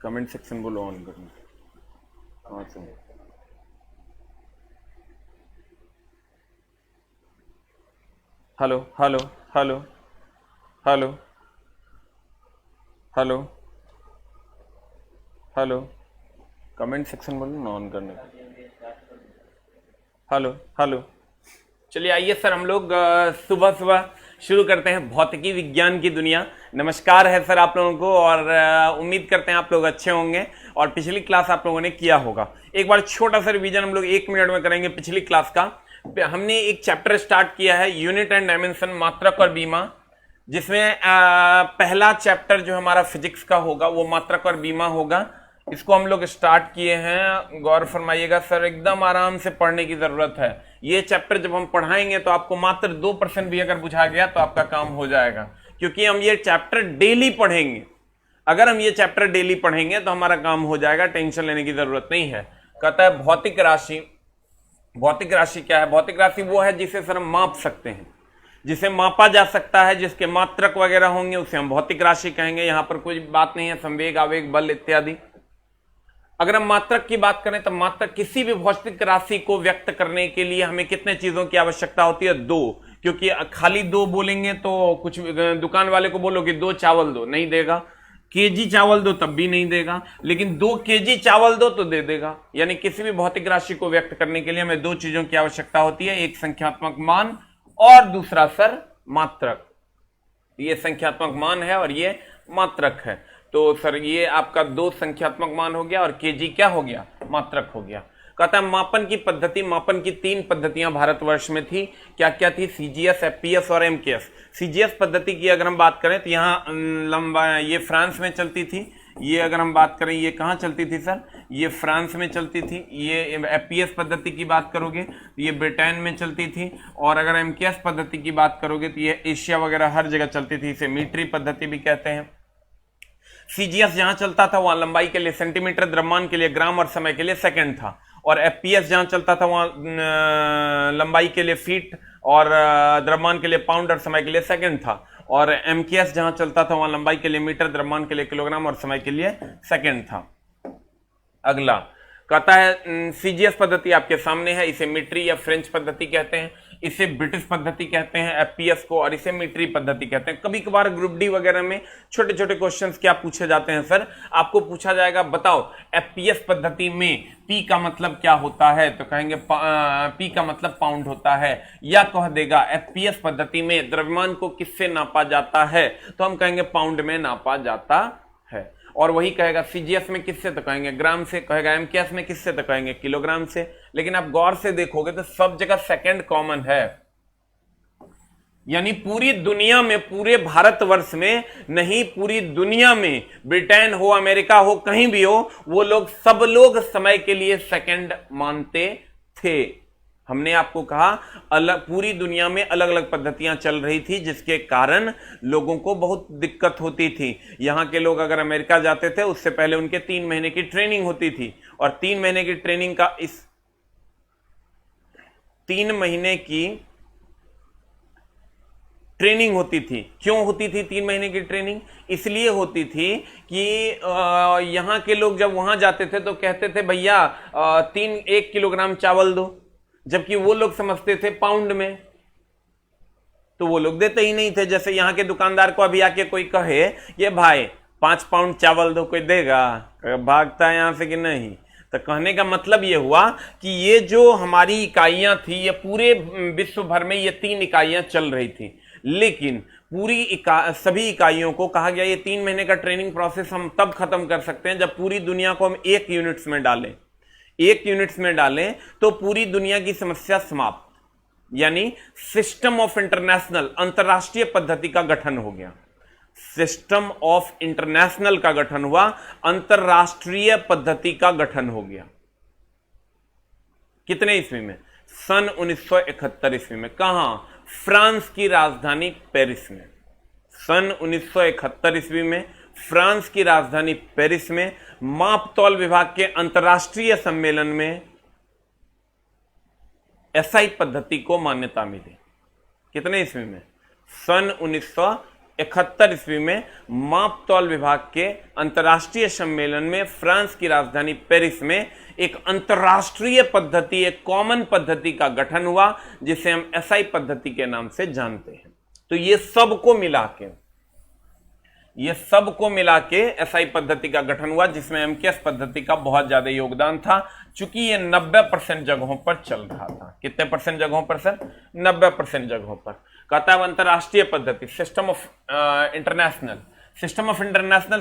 Comment section बोलो on करना। कहाँ से? Hello hello hello hello hello hello, comment section बोलो ना ऑन करने का। Hello hello. चलिए आइए सर, हम लोग सुबह सुबह शुरू करते हैं भौतिकी विज्ञान की दुनिया। नमस्कार है सर आप लोगों को, और उम्मीद करते हैं आप लोग अच्छे होंगे और पिछली क्लास आप लोगों ने किया होगा। एक बार छोटा सा रिवीजन हम लोग 1 मिनट में करेंगे पिछली क्लास का। हमने एक चैप्टर स्टार्ट किया है, यूनिट एंड डायमेंशन, मात्रक और बीमा, जिसमें पहला चैप्टर जो हमारा फिजिक्स का होगा वो मात्रक और बीमा होगा। इसको हम लोग स्टार्ट किए हैं। गौर फरमाइएगा सर, एकदम आराम से पढ़ने की जरूरत है। ये चैप्टर जब हम पढ़ाएंगे तो आपको मात्र 2% भी अगर बुझा गया तो आपका काम हो जाएगा, क्योंकि हम ये चैप्टर डेली पढ़ेंगे। अगर हम ये चैप्टर डेली पढ़ेंगे तो हमारा काम हो जाएगा, टेंशन लेने की जरूरत नहीं है। कहता है भौतिक राशि। भौतिक राशि क्या है? भौतिक राशि वो है जिसे सर हम माप सकते हैं, जिसे मापा जा सकता है, जिसके मात्रक वगैरह होंगे उसे हम भौतिक राशि कहेंगे। यहां पर कोई बात नहीं है संवेग, आवेग, बल इत्यादि। अगर हम मात्रक की बात करें तो मात्रक किसी भी भौतिक राशि को व्यक्त करने के लिए हमें कितने चीजों की आवश्यकता होती है? 2। क्योंकि खाली 2 बोलेंगे तो कुछ दुकान वाले को बोलो कि 2 चावल दो, नहीं देगा। केजी चावल दो तब भी नहीं देगा, लेकिन 2 केजी चावल दो तो दे देगा। यानी किसी भी भौतिक राशि को व्यक्त करने के लिए हमें 2 चीजों की आवश्यकता होती है, एक संख्यात्मक मान और दूसरा सर मात्रक। ये संख्यात्मक मान है और ये मात्रक है। तो सर ये आपका 2 संख्यात्मक मान हो गया और केजी क्या हो गया? मात्रक हो गया। कहता है मापन की पद्धति। मापन की 3 पद्धतियां भारतवर्ष में थी। क्या क्या थी? सीजीएस, एफपीएस और एमकेएस। सीजीएस पद्धति की अगर हम बात करें तो यहाँ लंबा ये फ्रांस में चलती थी। ये अगर हम बात करें ये कहाँ चलती थी सर? ये फ्रांस में चलती थी। ये एफपीएस पद्धति की बात करोगे तो ये ब्रिटेन में चलती थी। और अगर एमकेएस पद्धति की बात करोगे तो ये एशिया वगैरह हर जगह चलती थी। इसे मीट्री पद्धति भी कहते हैं। सीजीएस जहां चलता था वहां लंबाई के लिए सेंटीमीटर, द्रव्यमान के लिए ग्राम और समय के लिए सेकंड था। और एफपीएस जहां चलता था वहां लंबाई के लिए फीट और द्रव्यमान के लिए पाउंड और समय के लिए सेकंड था। और एमकेएस जहां चलता था वहां लंबाई के लिए मीटर, द्रव्यमान के लिए किलोग्राम और समय के लिए सेकंड था। अगला कहता है सीजीएस पद्धति आपके सामने है। इसे मीट्री या फ्रेंच पद्धति कहते हैं, इसे ब्रिटिश पद्धति कहते हैं एफपीएस को, और इसे मीट्री पद्धति कहते हैं। कभी कभार ग्रुप डी वगैरह में छोटे छोटे क्वेश्चंस क्या पूछे जाते हैं सर? आपको पूछा जाएगा बताओ एफपीएस पद्धति में पी का मतलब क्या होता है, तो कहेंगे पी का मतलब पाउंड होता है। या कह देगा एफपीएस पद्धति में द्रव्यमान को किससे नापा जाता है, तो हम कहेंगे पाउंड में नापा जाता है। और वही कहेगा सीजीएस में किससे, तो कहेंगे ग्राम से। कहेगा एमकेएस में किससे, तो कहेंगे किलोग्राम से। लेकिन आप गौर से देखोगे तो सब जगह सेकंड कॉमन है। यानी पूरी दुनिया में, पूरे भारतवर्ष में नहीं, पूरी दुनिया में, ब्रिटेन हो, अमेरिका हो, कहीं भी हो, वो लोग सब लोग समय के लिए सेकंड मानते थे। हमने आपको कहा अलग पूरी दुनिया में अलग अलग पद्धतियां चल रही थी, जिसके कारण लोगों को बहुत दिक्कत होती थी। यहां के लोग अगर अमेरिका जाते थे उससे पहले उनके 3 महीने की ट्रेनिंग होती थी, और 3 महीने की ट्रेनिंग का 3 महीने की ट्रेनिंग होती थी। क्यों होती थी 3 महीने की ट्रेनिंग? इसलिए होती थी कि यहां के लोग जब वहां जाते थे तो कहते थे भैया 1 किलोग्राम चावल दो, जबकि वो लोग समझते थे पाउंड में, तो वो लोग देते ही नहीं थे। जैसे यहां के दुकानदार को अभी आके कोई कहे ये भाई 5 पाउंड चावल दो, कोई देगा? भागता है यहां से कि नहीं? तो कहने का मतलब ये हुआ कि ये जो हमारी इकाइयां थी, ये पूरे विश्व भर में ये 3 इकाइयां चल रही थी। लेकिन सभी इकाइयों को कहा गया ये 3 महीने का ट्रेनिंग प्रोसेस हम तब खत्म कर सकते हैं जब पूरी दुनिया को हम 1 यूनिट्स में डालें। 1 यूनिट्स में डालें तो पूरी दुनिया की समस्या समाप्त। यानी सिस्टम ऑफ इंटरनेशनल, अंतरराष्ट्रीय पद्धति का गठन हो गया। सिस्टम ऑफ इंटरनेशनल का गठन हुआ, अंतरराष्ट्रीय पद्धति का गठन हो गया। कितने ईस्वी में? सन 1971 ईस्वी में। कहां? फ्रांस की राजधानी पेरिस में। सन 1971 ईस्वी में फ्रांस की राजधानी पेरिस में माप तौल विभाग के अंतरराष्ट्रीय सम्मेलन में एसआई पद्धति को मान्यता मिली। कितने ईस्वी में? सन 71 ईस्वी में माप तौल विभाग के अंतर्राष्ट्रीय सम्मेलन में फ्रांस की राजधानी पेरिस में एक अंतर्राष्ट्रीय पद्धति, एक कॉमन पद्धति का गठन हुआ जिसे हम एसआई पद्धति के नाम से जानते हैं। तो ये सबको मिला के एसआई पद्धति का गठन हुआ, जिसमें एमकेएस पद्धति का बहुत ज्यादा योगदान था, चूंकि ये 90% जगहों पर चल रहा था। कितने परसेंट जगहों पर सर? 90% जगहों पर। कहता है अंतरराष्ट्रीय पद्धति, सिस्टम ऑफ इंटरनेशनल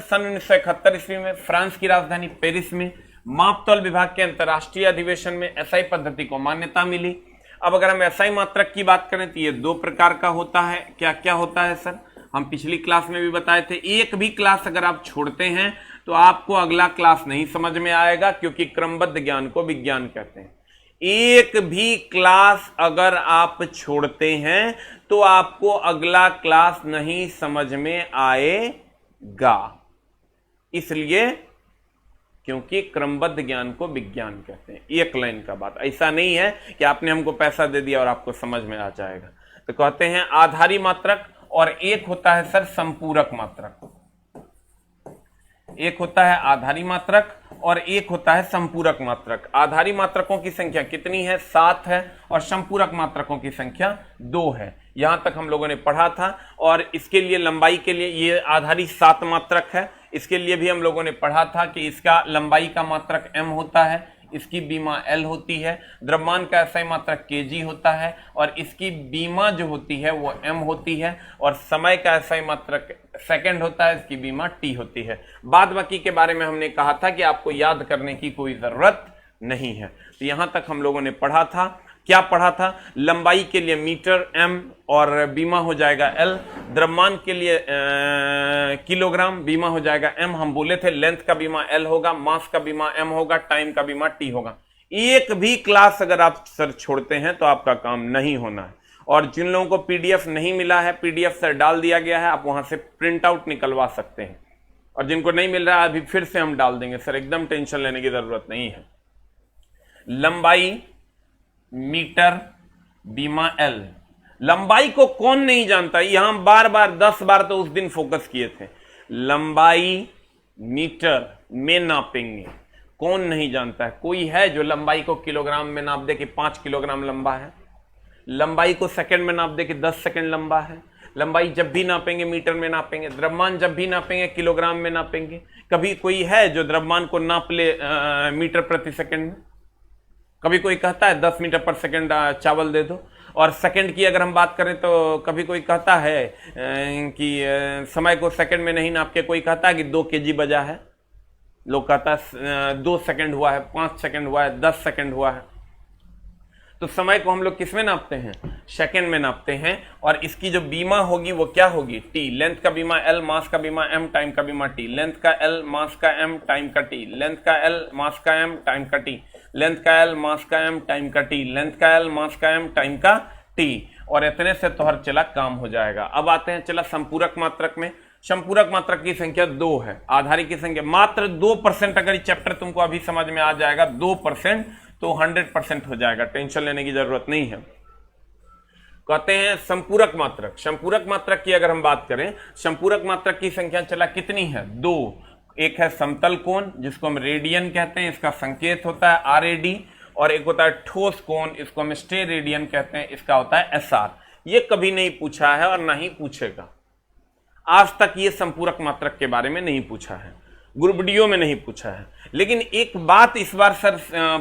सन 1971 ईस्वी में फ्रांस की राजधानी पेरिस में मापतौल विभाग के अंतरराष्ट्रीय अधिवेशन में एसआई पद्धति को मान्यता मिली। अब अगर हम एसआई मात्रक की बात करें तो ये 2 प्रकार का होता है। क्या क्या होता है सर? हम पिछली क्लास में भी बताए थे। एक भी क्लास अगर आप छोड़ते हैं तो आपको अगला क्लास नहीं समझ में आएगा, क्योंकि क्रमबद्ध ज्ञान को विज्ञान कहते हैं। एक भी क्लास अगर आप छोड़ते हैं तो आपको अगला क्लास नहीं समझ में आएगा, इसलिए क्योंकि क्रमबद्ध ज्ञान को विज्ञान कहते हैं। एक लाइन का बात, ऐसा नहीं है कि आपने हमको पैसा दे दिया और आपको समझ में आ जाएगा। तो कहते हैं आधारी मात्रक, और एक होता है सर संपूरक मात्रक। एक होता है आधारी मात्रक और एक होता है संपूरक मात्रक। आधारी मात्रकों की संख्या कितनी है? 7 है, और संपूरक मात्रकों की संख्या 2 है। यहां तक हम लोगों ने पढ़ा था। और इसके लिए लंबाई के लिए ये आधारी 7 मात्रक है। इसके लिए भी हम लोगों ने पढ़ा था कि इसका लंबाई का मात्रक m होता है, इसकी बीमा L होती है। द्रव्यमान का एसआई मात्रक kg होता है, और इसकी बीमा जो होती है वो m होती है। और समय का एसआई मात्रक सेकंड होता है, इसकी बीमा t होती है। बाद बाकी के बारे में हमने कहा था कि आपको याद करने की कोई जरूरत नहीं है। तो यहां तक हम लोगों ने पढ़ा था। क्या पढ़ा था? लंबाई के लिए मीटर m और बीमा हो जाएगा L। द्रव्यमान के लिए किलोग्राम, बीमा हो जाएगा m। हम बोले थे लेंथ का बीमा L होगा, मास का बीमा m होगा, टाइम का बीमा t होगा। एक भी क्लास अगर आप सर छोड़ते हैं तो आपका काम नहीं होना है। और जिन लोगों को पीडीएफ नहीं मिला है, पीडीएफ सर डाल दिया गया है, आप वहां से प्रिंट आउट निकलवा सकते हैं। और जिनको नहीं मिल रहा है अभी फिर से हम डाल देंगे सर, एकदम टेंशन लेने की जरूरत नहीं है। लंबाई मीटर, बीमा L। लंबाई को कौन नहीं जानता? यहां बार बार 10 बार तो उस दिन फोकस किए थे। लंबाई मीटर में नापेंगे, कौन नहीं जानता है? कोई है जो लंबाई को किलोग्राम में नाप दे कि 5 किलोग्राम लंबा है? लंबाई को सेकंड में नाप दे कि 10 सेकंड लंबा है? लंबाई जब भी नापेंगे मीटर में नापेंगे, द्रव्यमान जब भी नापेंगे किलोग्राम में नापेंगे। कभी कोई है जो द्रव्यमान को नाप ले मीटर प्रति सेकंड में? कभी कोई कहता है 10 मीटर पर सेकंड चावल दे दो? और सेकंड की अगर हम बात करें तो कभी कोई कहता है कि समय को सेकंड में नहीं नाप के कोई कहता है कि 2 kg बजा है? लोग कहता है 2 सेकंड हुआ है, 5 सेकंड हुआ है, 10 सेकंड हुआ है। तो समय को हम लोग किस में नापते हैं? सेकंड में नापते हैं। और इसकी जो बीमा होगी वो क्या होगी? टी। लेंथ का बीमा L, मास का बीमा M, टाइम का बीमा T। लेंथ का L, मास का M, टाइम का T। लेंथ का L, मास का M, टाइम का T। लेंथ का L, मास का M, टाइम का T। लेंथ का L, मास का M, टाइम का T। और इतने से तो हर चला काम हो जाएगा। अब आते हैं चला संपूरक मात्रक में। संपूरक मात्रक की संख्या 2 है, आधारी की संख्या मात्र 2%। अगर ये चैप्टर तुमको अभी समझ में आ जाएगा 2%, तो 100% हो जाएगा, टेंशन लेने की जरूरत नहीं है। कहते हैं संपूरक मात्रक। संपूरक मात्रक की अगर हम बात करें, संपूरक मात्रक की संख्या चला कितनी है? 2। एक है समतल कोण जिसको हम रेडियन कहते हैं, इसका संकेत होता है RAD। और एक होता है ठोस कोण, इसको हम स्टे रेडियन कहते हैं, इसका होता है SR। ये कभी नहीं पूछा है और ना ही पूछेगा। आज तक ये संपूरक मात्रक के बारे में नहीं पूछा है, ग्रुप डीओ में नहीं पूछा है। लेकिन एक बात इस बार सर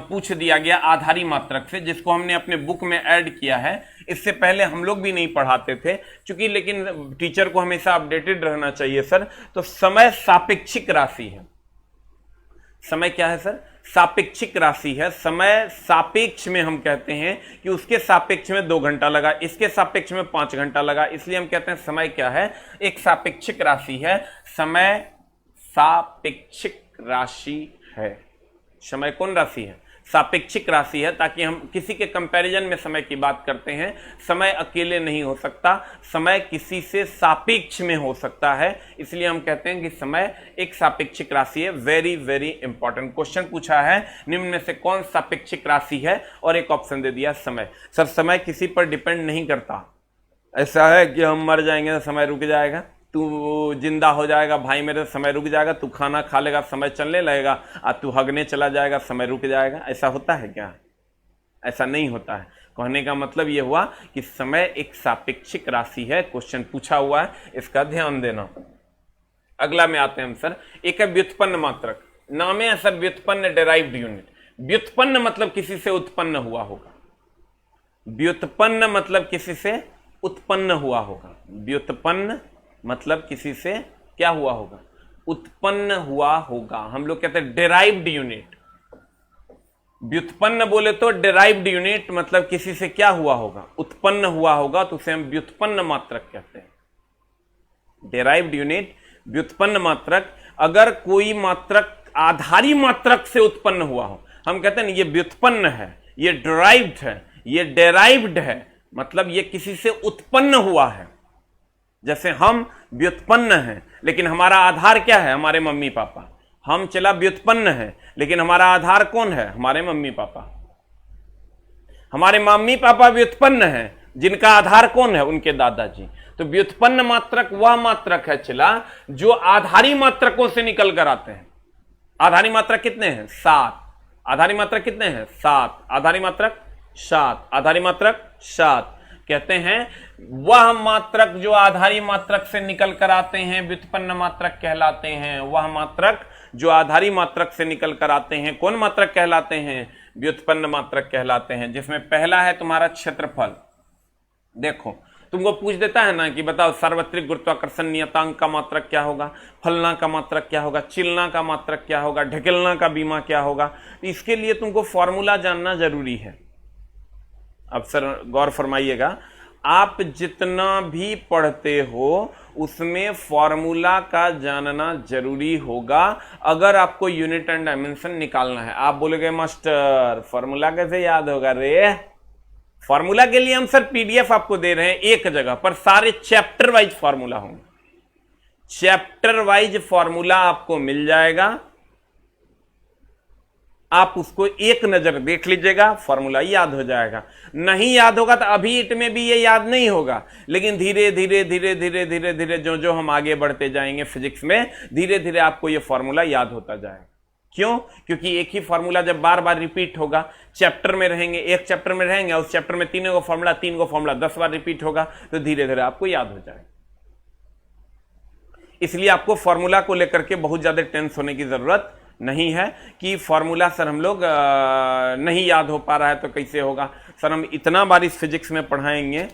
पूछ दिया गया आधारी मात्रक से, जिसको हमने अपने बुक में ऐड किया है। इससे पहले हम लोग भी नहीं पढ़ाते थे क्योंकि, लेकिन टीचर को हमेशा अपडेटेड रहना चाहिए सर। तो समय सापेक्षिक राशि है। समय क्या है सर? सापेक्षिक राशि है। समय सापेक्ष में हम कहते हैं कि उसके सापेक्ष में 2 घंटा लगा, इसके सापेक्ष में 5 घंटा लगा, इसलिए हम कहते हैं समय क्या है? एक सापेक्षिक राशि है। समय सापेक्षिक राशि है। समय कौन राशि है? सापेक्षिक राशि है, ताकि हम किसी के कंपैरिजन में समय की बात करते हैं। समय अकेले नहीं हो सकता, समय किसी से सापेक्ष में हो सकता है, इसलिए हम कहते हैं कि समय एक सापेक्षिक राशि है। वेरी वेरी इंपॉर्टेंट क्वेश्चन पूछा है, निम्न में से कौन सापेक्षिक राशि है? और एक ऑप्शन दे दिया समय। सर समय किसी पर डिपेंड नहीं करता। ऐसा है कि हम मर जाएंगे तो समय रुक जाएगा? तू जिंदा हो जाएगा भाई मेरे, समय रुक जाएगा, तू खाना खा लेगा समय चलने लगेगा, और तू हगने चला जाएगा समय रुक जाएगा। ऐसा होता है क्या? ऐसा नहीं होता है। कहने का मतलब यह हुआ कि समय एक सापेक्षिक राशि है। क्वेश्चन पूछा हुआ है, इसका ध्यान देना। अगला में आते हैं हम सर, एक है व्युत्पन्न मात्रक। नाम है सर व्युत्पन्न, डेराइव्ड यूनिट। व्युत्पन्न मतलब किसी से उत्पन्न हुआ होगा। व्युत्पन्न मतलब किसी से उत्पन्न हुआ होगा। व्युत्पन्न मतलब किसी से क्या हुआ होगा? उत्पन्न हुआ होगा। हम लोग कहते हैं डेराइव्ड यूनिट। व्युत्पन्न बोले तो डेराइव्ड यूनिट मतलब किसी से क्या हुआ होगा? उत्पन्न हुआ होगा, तो उसे हम व्युत्पन्न मात्रक कहते हैं। डेराइव्ड यूनिट, व्युत्पन्न मात्रक। अगर कोई मात्रक आधारी मात्रक से उत्पन्न हुआ हो, हम कहते हैं ये व्युत्पन्न है, ये डेराइव्ड है, ये डेराइव्ड है, मतलब ये किसी से उत्पन्न हुआ है। जैसे हम व्युत्पन्न हैं, लेकिन हमारा आधार क्या है? हमारे मम्मी पापा। हम चला व्युत्पन्न है, लेकिन हमारा आधार कौन है? हमारे मम्मी पापा। हमारे मम्मी पापा व्युत्पन्न है, जिनका आधार कौन है? उनके दादाजी। तो व्युत्पन्न मात्रक वह मात्रक है चला जो आधारी मात्रकों से निकल कर आते हैं। आधारी मात्रक कितने हैं? 7। आधारी मात्रक कितने हैं? 7। आधारी मात्रक 7। आधारी मात्रक 7। कहते हैं वह मात्रक जो आधारी मात्रक से निकल कर आते हैं व्युत्पन्न मात्रक कहलाते हैं। वह मात्रक जो आधारी मात्रक से निकल कर आते हैं कौन मात्रक कहलाते हैं? व्युत्पन्न मात्रक कहलाते हैं। जिसमें पहला है तुम्हारा क्षेत्रफल। देखो तुमको पूछ देता है ना कि बताओ सार्वत्रिक गुरुत्वाकर्षण नियतांक का मात्रक क्या होगा, फलना का मात्रक क्या होगा, चिलना का मात्रक क्या होगा, ढकेलना का बीमा क्या होगा। तो इसके लिए तुमको फॉर्मूला जानना जरूरी है। अब सर गौर फरमाइएगा, आप जितना भी पढ़ते हो उसमें फॉर्मूला का जानना जरूरी होगा अगर आपको यूनिट एंड डायमेंशन निकालना है। आप बोलोगे मास्टर फॉर्मूला कैसे याद होगा रे? फॉर्मूला के लिए हम सर पीडीएफ आपको दे रहे हैं एक जगह पर, सारे चैप्टर वाइज फॉर्मूला होंगे। चैप्टर वाइज फॉर्मूला आपको मिल जाएगा, आप उसको एक नजर देख लीजिएगा, फॉर्मूला याद हो जाएगा। नहीं याद होगा तो अभी इट में भी ये याद नहीं होगा, लेकिन धीरे धीरे धीरे धीरे धीरे धीरे जो जो हम आगे बढ़ते जाएंगे फिजिक्स में, धीरे धीरे आपको ये फॉर्मूला याद होता जाएगा। क्यों? क्योंकि एक ही फॉर्मूला जब बार बार रिपीट होगा, चैप्टर में रहेंगे, एक चैप्टर में रहेंगे, उस चैप्टर में 3 फॉर्मूला 3 फॉर्मूला 10 बार रिपीट होगा, तो धीरे धीरे आपको याद हो जाएगा। इसलिए आपको फॉर्मूला को लेकर के बहुत ज्यादा टेंस होने की जरूरत नहीं है कि फॉर्मूला सर हम लोग नहीं याद हो पा रहा है तो कैसे होगा। सर हम इतना बार इस फिजिक्स में पढ़ाएंगे,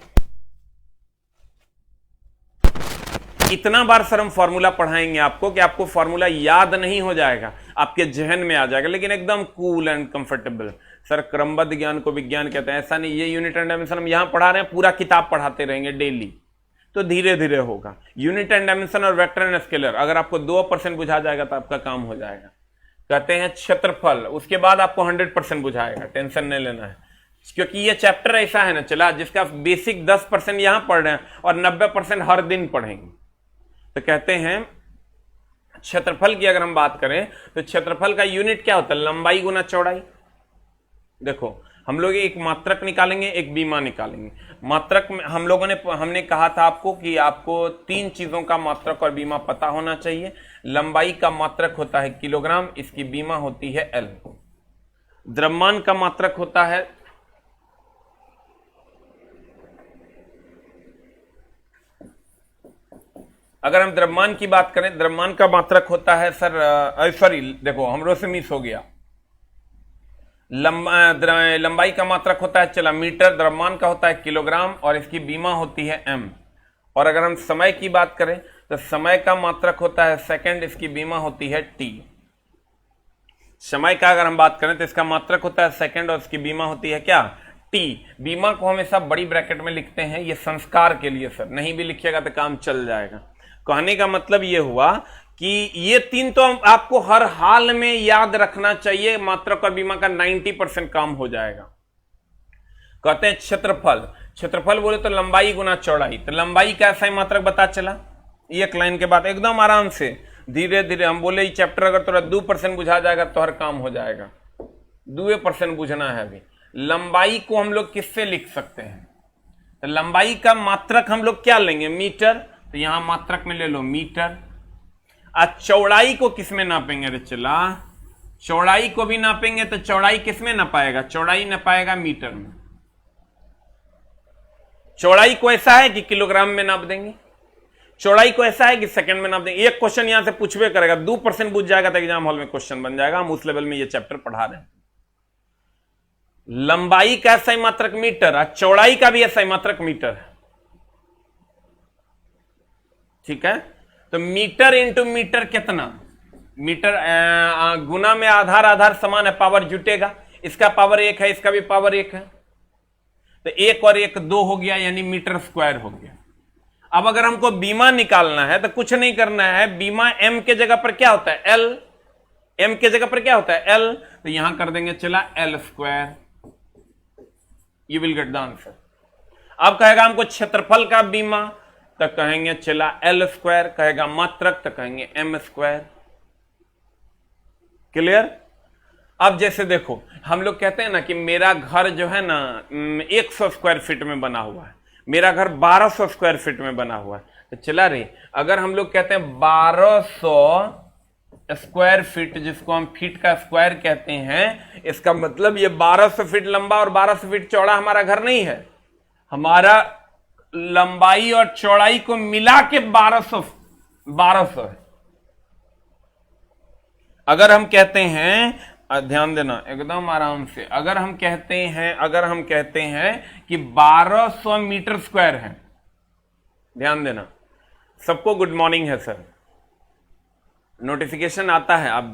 इतना बार सर हम फॉर्मूला पढ़ाएंगे आपको कि आपको फॉर्मूला याद नहीं हो जाएगा, आपके जहन में आ जाएगा, लेकिन एकदम कूल एंड कंफर्टेबल। सर क्रमबद्ध ज्ञान को विज्ञान कहते हैं, ऐसा नहीं ये यूनिट एंड डायमेंशन हम यहां पढ़ा रहे हैं, पूरा किताब पढ़ाते रहेंगे डेली, तो धीरे धीरे होगा। यूनिट एंड डायमेंशन और वेक्टर एंड स्केलर अगर आपको 2% बुझा जाएगा तो आपका काम हो जाएगा। कहते हैं क्षेत्रफल, उसके बाद आपको 100% बुझाएगा, टेंशन नहीं लेना है, क्योंकि ये चैप्टर ऐसा है ना चला जिसका बेसिक 10% यहां पढ़ रहे हैं और 90% हर दिन पढ़ेंगे। तो कहते हैं क्षेत्रफल की अगर हम बात करें तो क्षेत्रफल का यूनिट क्या होता है? लंबाई गुना चौड़ाई। देखो हम लोग एक मात्रक निकालेंगे, एक बीमा निकालेंगे। मात्रक में हमने कहा था आपको कि आपको 3 चीजों का मात्रक और बीमा पता होना चाहिए। लंबाई का मात्रक होता है किलोग्राम, इसकी बीमा होती है एल। द्रव्यमान का मात्रक होता है अगर हम द्रव्यमान की बात करें, द्रव्यमान का मात्रक होता है सर सॉरी देखो हमरो से मिस हो गया, लंबाई का मात्रक होता है चला मीटर, द्रव्यमान का होता है किलोग्राम और इसकी बीमा होती है एम। और अगर हम समय की बात करें तो समय का मात्रक होता है सेकंड, इसकी बीमा होती है टी। समय का अगर हम बात करें तो इसका मात्रक होता है सेकंड और इसकी बीमा होती है क्या? टी। बीमा को हमेशा बड़ी ब्रैकेट में लिखते हैं, ये संस्कार के लिए सर, नहीं भी लिखिएगा तो काम चल जाएगा। कहने का मतलब ये हुआ कि ये 3 तो आपको हर हाल में याद रखना चाहिए, मात्रक और बीमा का 90% काम हो जाएगा। कहते हैं क्षेत्रफल, क्षेत्रफल बोले तो लंबाई गुना चौड़ाई। तो लंबाई का ऐसा ही मात्रक बता चला, एक लाइन के बाद एकदम आराम से धीरे धीरे हम बोले ये चैप्टर अगर थोड़ा 2% बुझा जाएगा तो हर काम हो जाएगा। 2% बुझना है अभी। लंबाई को हम लोग किससे लिख सकते हैं? तो लंबाई का मात्रक हम लोग क्या लेंगे? मीटर तो यहां मात्रक में ले लो मीटर। आज चौड़ाई को किस में नापेंगे? रे चला, चौड़ाई को भी नापेंगे तो चौड़ाई किस में नापाएगा? चौड़ाई नापाएगा मीटर में। चौड़ाई को ऐसा है कि किलोग्राम में नाप देंगे, चौड़ाई को ऐसा है कि सेकंड में नाप देंगे। एक क्वेश्चन यहां से पूछवे करेगा, 2% पूछ जाएगा तो एग्जाम हॉल में क्वेश्चन बन जाएगा। हम उस लेवल में ये चैप्टर पढ़ा रहे हैं। लंबाई का SI मात्रक मीटर, और चौड़ाई का भी SI मात्रक मीटर है। ठीक है, तो मीटर इंटू मीटर कितना? मीटर गुना में आधार आधार समान है, पावर जुटेगा। इसका पावर 1 है, इसका भी पावर 1 है, तो 1 और 1 2 हो गया, यानी मीटर स्क्वायर हो गया। अब अगर हमको बीमा निकालना है तो कुछ नहीं करना है, बीमा m के जगह पर क्या होता है? L। m के जगह पर क्या होता है? L। तो यहां कर देंगे चला L square, you will get the answer. अब कहेगा हमको क्षेत्रफल का बीमा, तो कहेंगे चला L स्क्वायर, कहेगा मात्रक तो कहेंगे m स्क्वायर। क्लियर? अब जैसे देखो, हम लोग कहते हैं ना कि मेरा घर जो है ना 100 स्क्वायर फीट में बना हुआ है, मेरा घर 1200 स्क्वायर फीट में बना हुआ है। तो चला रे, अगर हम लोग कहते हैं 1200 स्क्वायर फीट, जिसको हम फीट का स्क्वायर कहते हैं, इसका मतलब ये 1200 फीट लंबा और 1200 फीट चौड़ा हमारा घर नहीं है। हमारा लंबाई और चौड़ाई को मिला के 1200 है। अगर हम कहते हैं, ध्यान देना एकदम आराम से, अगर हम कहते हैं कि 1200 मीटर स्क्वायर है, ध्यान देना, सबको गुड मॉर्निंग है सर, नोटिफिकेशन आता है, आप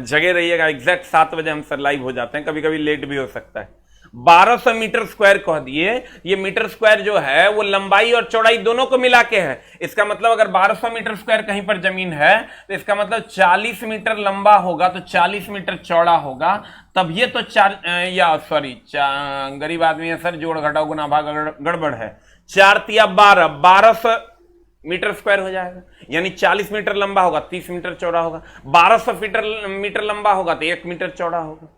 जगे रहिएगा। एग्जैक्ट 7 बजे हम सर लाइव हो जाते हैं, कभी कभी लेट भी हो सकता है। 1200 मीटर स्क्वायर कह दिए, ये मीटर स्क्वायर जो है वो लंबाई और चौड़ाई दोनों को मिला के है। इसका मतलब अगर 1200 मीटर स्क्वायर कहीं पर जमीन है तो इसका मतलब 40 मीटर लंबा होगा तो 40 मीटर चौड़ा होगा। तब ये तो गरीब आदमी है सर, जोड़ घटाओ गुना भाग गड़बड़ है। 4 तिया 12, 1200 मीटर स्क्वायर हो जाएगा, यानी 40 मीटर लंबा होगा 30 मीटर चौड़ा होगा। 1200 मीटर लंबा होगा तो 1 मीटर चौड़ा होगा।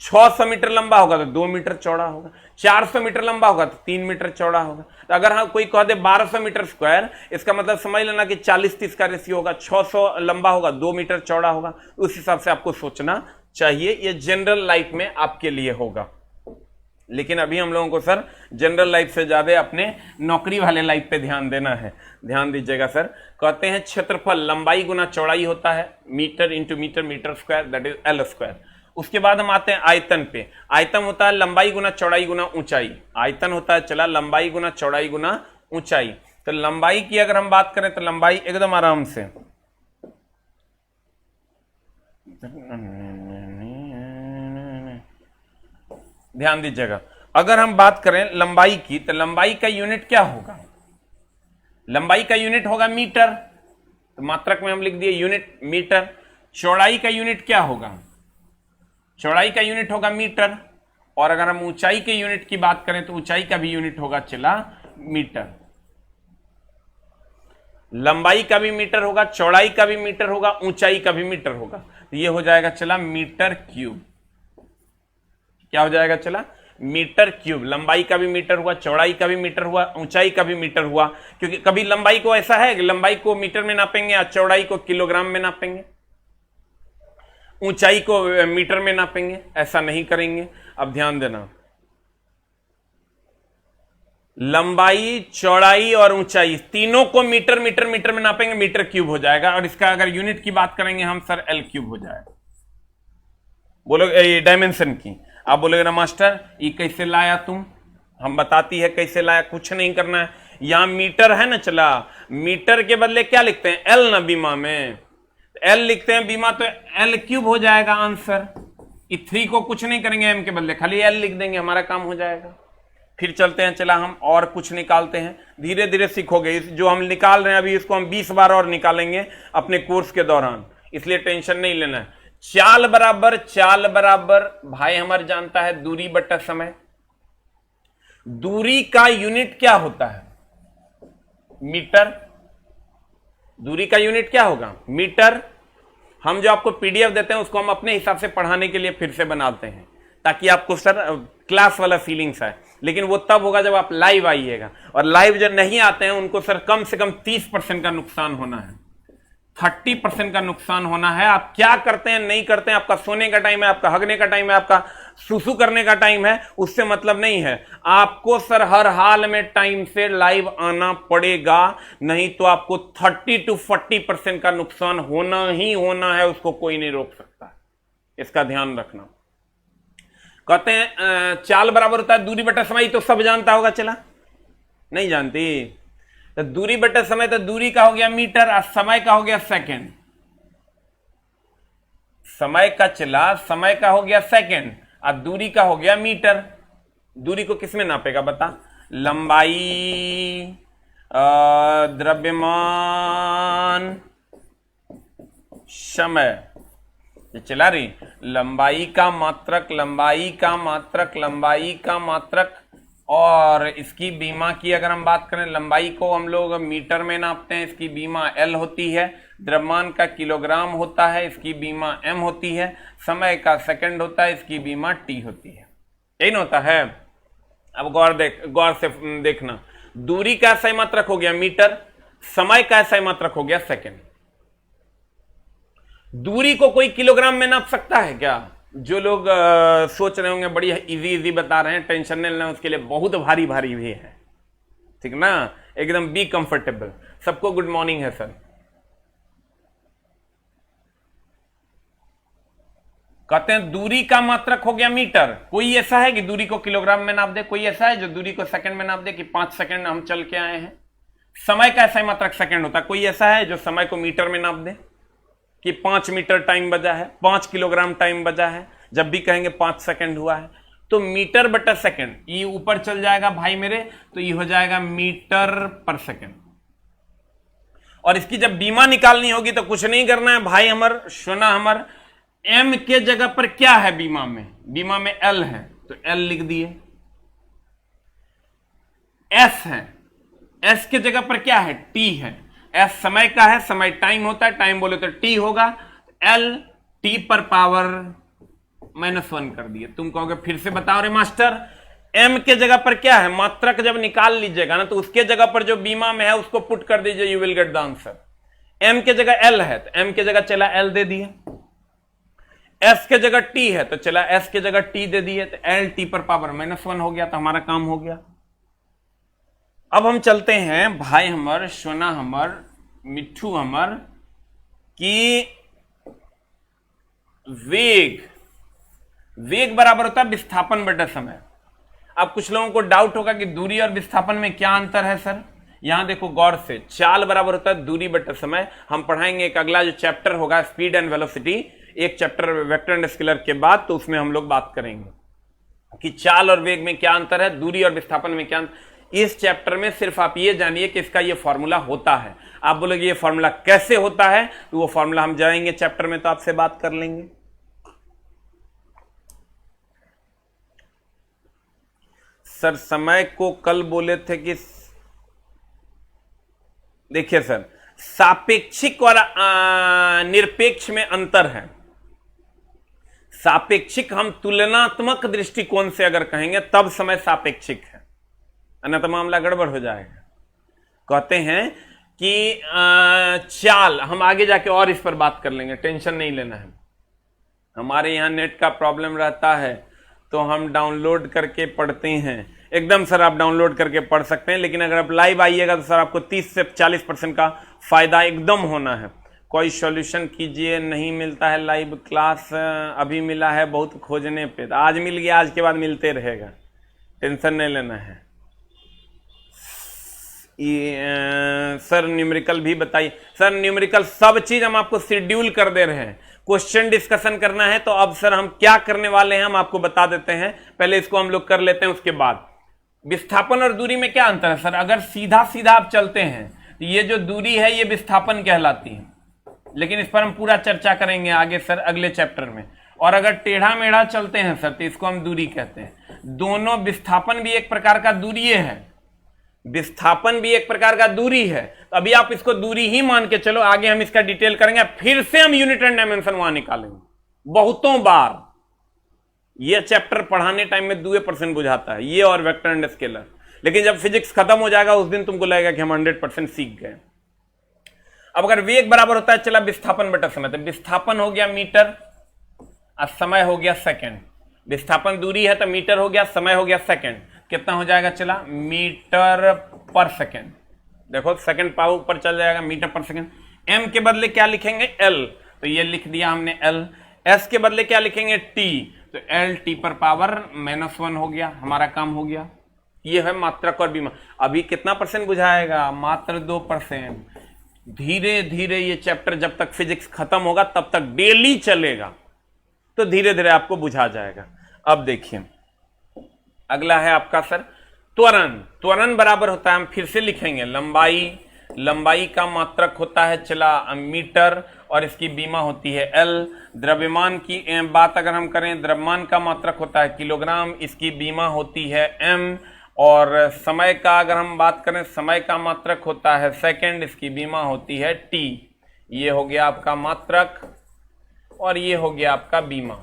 600 मीटर लंबा होगा तो 2 मीटर चौड़ा होगा। 400 मीटर लंबा होगा तो 3 मीटर चौड़ा होगा। तो अगर हम कोई कह दे 1200 मीटर स्क्वायर, इसका मतलब समझ लेना कि 40-30 का रेशियो होगा। 600 लंबा होगा, 2 मीटर चौड़ा होगा। उस हिसाब से आपको सोचना चाहिए। ये जनरल लाइफ में आपके लिए होगा, लेकिन अभी हम लोगों को सर जनरल लाइफ से ज्यादा अपने नौकरी वाले लाइफ पे ध्यान देना है। ध्यान दीजिएगा सर। कहते हैं क्षेत्रफल लंबाई गुना चौड़ाई होता है, metre into metre, metre square, that is L square. उसके बाद हम आते हैं आयतन पे। आयतन होता है लंबाई गुना चौड़ाई गुना ऊंचाई। आयतन होता है चला लंबाई गुना चौड़ाई गुना ऊंचाई। तो लंबाई की अगर हम बात करें तो लंबाई एकदम आराम से, ध्यान दीजिएगा, अगर हम बात करें लंबाई की तो लंबाई का यूनिट क्या होगा? लंबाई का यूनिट होगा मीटर, तो मात्रक में हम लिख दिए यूनिट मीटर। चौड़ाई का यूनिट क्या होगा? चौड़ाई का यूनिट होगा मीटर। और अगर हम ऊंचाई के यूनिट की बात करें तो ऊंचाई का भी यूनिट होगा चला मीटर। लंबाई का भी मीटर होगा, चौड़ाई का भी मीटर होगा, ऊंचाई का भी मीटर होगा। तो ये हो जाएगा चला मीटर क्यूब। क्या हो जाएगा चला? Metre cube. लंबाई का भी मीटर हुआ, चौड़ाई का भी मीटर हुआ, ऊंचाई का भी मीटर हुआ। क्योंकि कभी लंबाई को ऐसा है कि लंबाई को मीटर में नापेंगे या चौड़ाई को किलोग्राम में नापेंगे, ऊंचाई को मीटर में नापेंगे, ऐसा नहीं करेंगे। अब ध्यान देना, लंबाई चौड़ाई और ऊंचाई तीनों को मीटर मीटर मीटर में नापेंगे, मीटर क्यूब हो जाएगा। और इसका अगर यूनिट की बात करेंगे हम सर L क्यूब हो जाएगा। बोलो डायमेंशन की। आप बोलोगे ना मास्टर ये कैसे लाया तुम? हम बताती है कैसे लाया। कुछ नहीं करना है, यहां मीटर है ना चला, मीटर के बदले क्या लिखते हैं? L ना बीमा में L लिखते हैं, बीमा तो L क्यूब हो जाएगा आंसर। 3 को कुछ नहीं करेंगे m के बदले, खाली L लिख देंगे, हमारा काम हो जाएगा। फिर चलते हैं चला, हम और कुछ निकालते हैं। धीरे धीरे सीखोगे। इस जो हम निकाल रहे हैं अभी, इसको हम 20 बार और निकालेंगे अपने कोर्स के दौरान, इसलिए टेंशन नहीं लेना है। चाल बराबर भाई हमारे जानता है दूरी बटा समय। दूरी का यूनिट क्या होता है? मीटर। दूरी का यूनिट क्या होगा? मीटर। हम जो आपको PDF देते हैं उसको हम अपने हिसाब से पढ़ाने के लिए फिर से बनाते हैं, ताकि आपको सर क्लास वाला फीलिंग्स है, लेकिन वो तब होगा जब आप लाइव आइएगा। और लाइव जो नहीं आते हैं उनको सर कम से कम 30% का नुकसान होना है, 30% का नुकसान होना है। आप क्या करते हैं नहीं करते हैं, आपका सोने का टाइम है, आपका हगने का टाइम है, आपका सुसु करने का टाइम है, उससे मतलब नहीं है। आपको सर हर हाल में टाइम से लाइव आना पड़ेगा, नहीं तो आपको 30 to 40% का नुकसान होना ही होना है, उसको कोई नहीं रोक सकता। इसका ध्यान रखना। कहते हैं चाल बराबर होता है दूरी बटा समय, तो सब जानता होगा, चला नहीं जानती? तो दूरी बटा समय, तो दूरी का हो गया मीटर और समय का हो गया सेकंड। समय का चला, समय का हो गया सेकंड और दूरी का हो गया मीटर। दूरी को किसमें नापेगा बता? लंबाई, द्रव्यमान, समय। ये चला रही लंबाई का मात्रक, लंबाई का मात्रक, लंबाई का मात्रक। और इसकी बीमा की अगर हम बात करें, लंबाई को हम लोग मीटर में नापते हैं, इसकी बीमा L होती है। द्रव्यमान का किलोग्राम होता है, इसकी बीमा M होती है। समय का सेकंड होता है, इसकी बीमा T होती है। यही ना होता है? अब गौर से देखना, दूरी का सही मात्रक हो गया मीटर, समय का सही मात्रक हो गया सेकंड। दूरी को कोई किलोग्राम में नाप सकता है क्या? जो लोग सोच रहे होंगे बड़ी इजी बता रहे हैं, टेंशन नहीं लेना, उसके लिए बहुत भारी भारी भी है, ठीक ना? एकदम बी कंफर्टेबल। सबको गुड मॉर्निंग है सर। कहते हैं दूरी का मात्रक हो गया मीटर। कोई ऐसा है कि दूरी को किलोग्राम में नाप दे? कोई ऐसा है जो दूरी को सेकंड में नाप दे कि 5 सेकंड हम चल के आए हैं? समय का ऐसा मात्रक सेकंड होता है। कोई ऐसा है जो समय को मीटर में नाप दे कि 5 मीटर टाइम बजा है, 5 किलोग्राम टाइम बजा है? जब भी कहेंगे 5 सेकंड हुआ है, तो मीटर बटा सेकंड, ये ऊपर चल जाएगा भाई मेरे, तो ये हो जाएगा मीटर पर सेकंड। और इसकी जब बीमा निकालनी होगी तो कुछ नहीं करना है भाई हमर सोना हमर, M के जगह पर क्या है बीमा में? बीमा में L है, तो L लिख दिए। S है, S के जगह पर क्या है? T है। S समय का है, समय टाइम होता है, टाइम बोले तो T होगा। L T पर पावर -1 कर दिए। तुम कहोगे फिर से बताओ रे मास्टर, M के जगह पर क्या है? मात्रक जब निकाल लीजिएगा ना, तो उसके जगह पर जो बीमा में है उसको पुट कर दीजिए, you will get the answer. M के जगह L है, तो M के जगह चला L दे दिए। S के जगह T है, तो चला S के जगह T दे दिए, तो L T पर पावर -1 हो गया, तो हमारा काम हो गया। अब हम चलते हैं भाई हमर सोना हमर मिट्ठू हमर की वेग बराबर होता है विस्थापन बटा समय। अब कुछ लोगों को डाउट होगा कि दूरी और विस्थापन में क्या अंतर है सर? यहां देखो गौर से, चाल बराबर होता है दूरी बटा समय। हम पढ़ाएंगे एक अगला जो चैप्टर होगा स्पीड एंड वेलोसिटी, एक चैप्टर वेक्टर एंड स्केलर के बाद, तो उसमें हम लोग बात करेंगे कि चाल और वेग में क्या अंतर है, दूरी और विस्थापन में क्या अंतर। इस चैप्टर में सिर्फ आप ये जानिए कि इसका ये फॉर्मूला होता है। आप बोलोगे ये फॉर्मूला कैसे होता है, तो वो फॉर्मूला हम जाएंगे चैप्टर में तो आपसे बात कर लेंगे। सर समय को कल बोले थे कि देखिए सर, सापेक्षिक और निरपेक्ष में अंतर है। सापेक्षिक हम तुलनात्मक दृष्टिकोण से अगर कहेंगे तब समय सापेक्षिक है, अन्यथा मामला गड़बड़ हो जाएगा। कहते हैं कि चाल, हम आगे जाके और इस पर बात कर लेंगे, टेंशन नहीं लेना है। हमारे यहाँ नेट का प्रॉब्लम रहता है तो हम डाउनलोड करके पढ़ते हैं। एकदम सर आप डाउनलोड करके पढ़ सकते हैं, लेकिन अगर आप लाइव आइएगा तो सर आपको 30 से 40% का फायदा एकदम होना है। कोई सॉल्यूशन कीजिए, नहीं मिलता है लाइव क्लास, अभी मिला है बहुत खोजने पे, तो आज मिल गया, आज के बाद मिलते रहेगा, टेंशन नहीं लेना है। सर न्यूमेरिकल भी बताइए। सर न्यूमेरिकल सब चीज हम आपको शेड्यूल कर दे रहे हैं। क्वेश्चन डिस्कशन करना है तो अब सर हम क्या करने वाले हैं हम आपको बता देते हैं। पहले इसको हम लोग कर लेते हैं, उसके बाद विस्थापन और दूरी में क्या अंतर है सर? अगर सीधा सीधा आप चलते हैं तो ये जो दूरी है ये विस्थापन कहलाती है, लेकिन इस पर हम पूरा चर्चा करेंगे आगे सर अगले चैप्टर में। और अगर टेढ़ा मेढ़ा चलते हैं सर तो इसको हम दूरी कहते हैं। दोनों, विस्थापन भी एक प्रकार का दूरी है, विस्थापन भी एक प्रकार का दूरी है। तो अभी आप इसको दूरी ही मान के चलो, आगे हम इसका डिटेल करेंगे, फिर से हम यूनिट एंड डायमेंशन वहां निकालेंगे बहुतों बार। ये चैप्टर पढ़ाने टाइम में 2% बुझाता है, ये और वेक्टर एंड स्केलर। लेकिन जब फिजिक्स खत्म हो जाएगा उस दिन तुमको लगेगा कि हम 100% सीख गए। अब अगर वेग बराबर होता है चला विस्थापन बटा समय, तो विस्थापन हो गया मीटर और समय हो गया सेकंड। विस्थापन दूरी है तो मीटर हो गया, समय हो गया सेकंड। कितना हो जाएगा चला मीटर पर सेकंड। देखो सेकंड पावर ऊपर चल जाएगा, मीटर पर सेकंड। एम के बदले क्या लिखेंगे एल, तो ये लिख दिया हमने एल। एस के बदले क्या लिखेंगे टी, तो एल टी पर पावर -1 हो गया, हमारा काम हो गया। ये है मात्रक और बीमा। अभी कितना परसेंट बुझाएगा, मात्र 2%। धीरे धीरे ये चैप्टर जब तक फिजिक्स खत्म होगा तब तक डेली चलेगा, तो धीरे धीरे आपको बुझा जाएगा। अब देखिए अगला है आपका सर त्वरण। त्वरण बराबर होता है, हम फिर से लिखेंगे लंबाई, लंबाई का मात्रक होता है चला मीटर और इसकी बीमा होती है एल। द्रव्यमान की बात अगर हम करें, द्रव्यमान का मात्रक होता है किलोग्राम, इसकी बीमा होती है एम। और समय का अगर हम बात करें, समय का मात्रक होता है सेकंड, इसकी बीमा होती है टी। ये हो गया आपका मात्रक और ये हो गया आपका बीमा।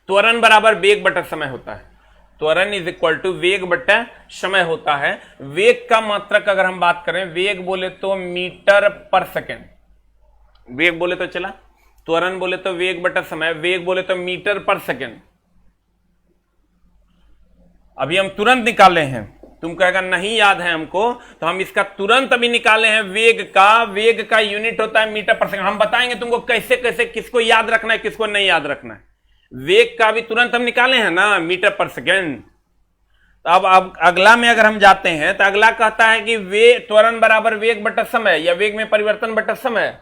त्वरण बराबर वेग बटा समय होता है। त्वरण इज इक्वल टू वेग बटा समय होता है। वेग का मात्रक अगर हम बात करें, वेग बोले तो मीटर पर सेकंड, वेग बोले तो चला, त्वरण बोले तो वेग बटा समय, वेग बोले तो मीटर पर सेकंड। अभी हम तुरंत निकाले हैं, तुम कहेगा नहीं याद है हमको, तो हम इसका तुरंत अभी निकाले हैं। वेग का यूनिट होता है मीटर पर सेकंड। हम बताएंगे तुमको कैसे कैसे किसको याद रखना है किसको नहीं याद रखना है। वेग का भी तुरंत हम निकाले हैं ना, मीटर पर सेकंड। तो अब अगला में अगर हम जाते हैं तो अगला कहता है कि वेग त्वरण बराबर वेग बटा समय या वेग में परिवर्तन बटा समय।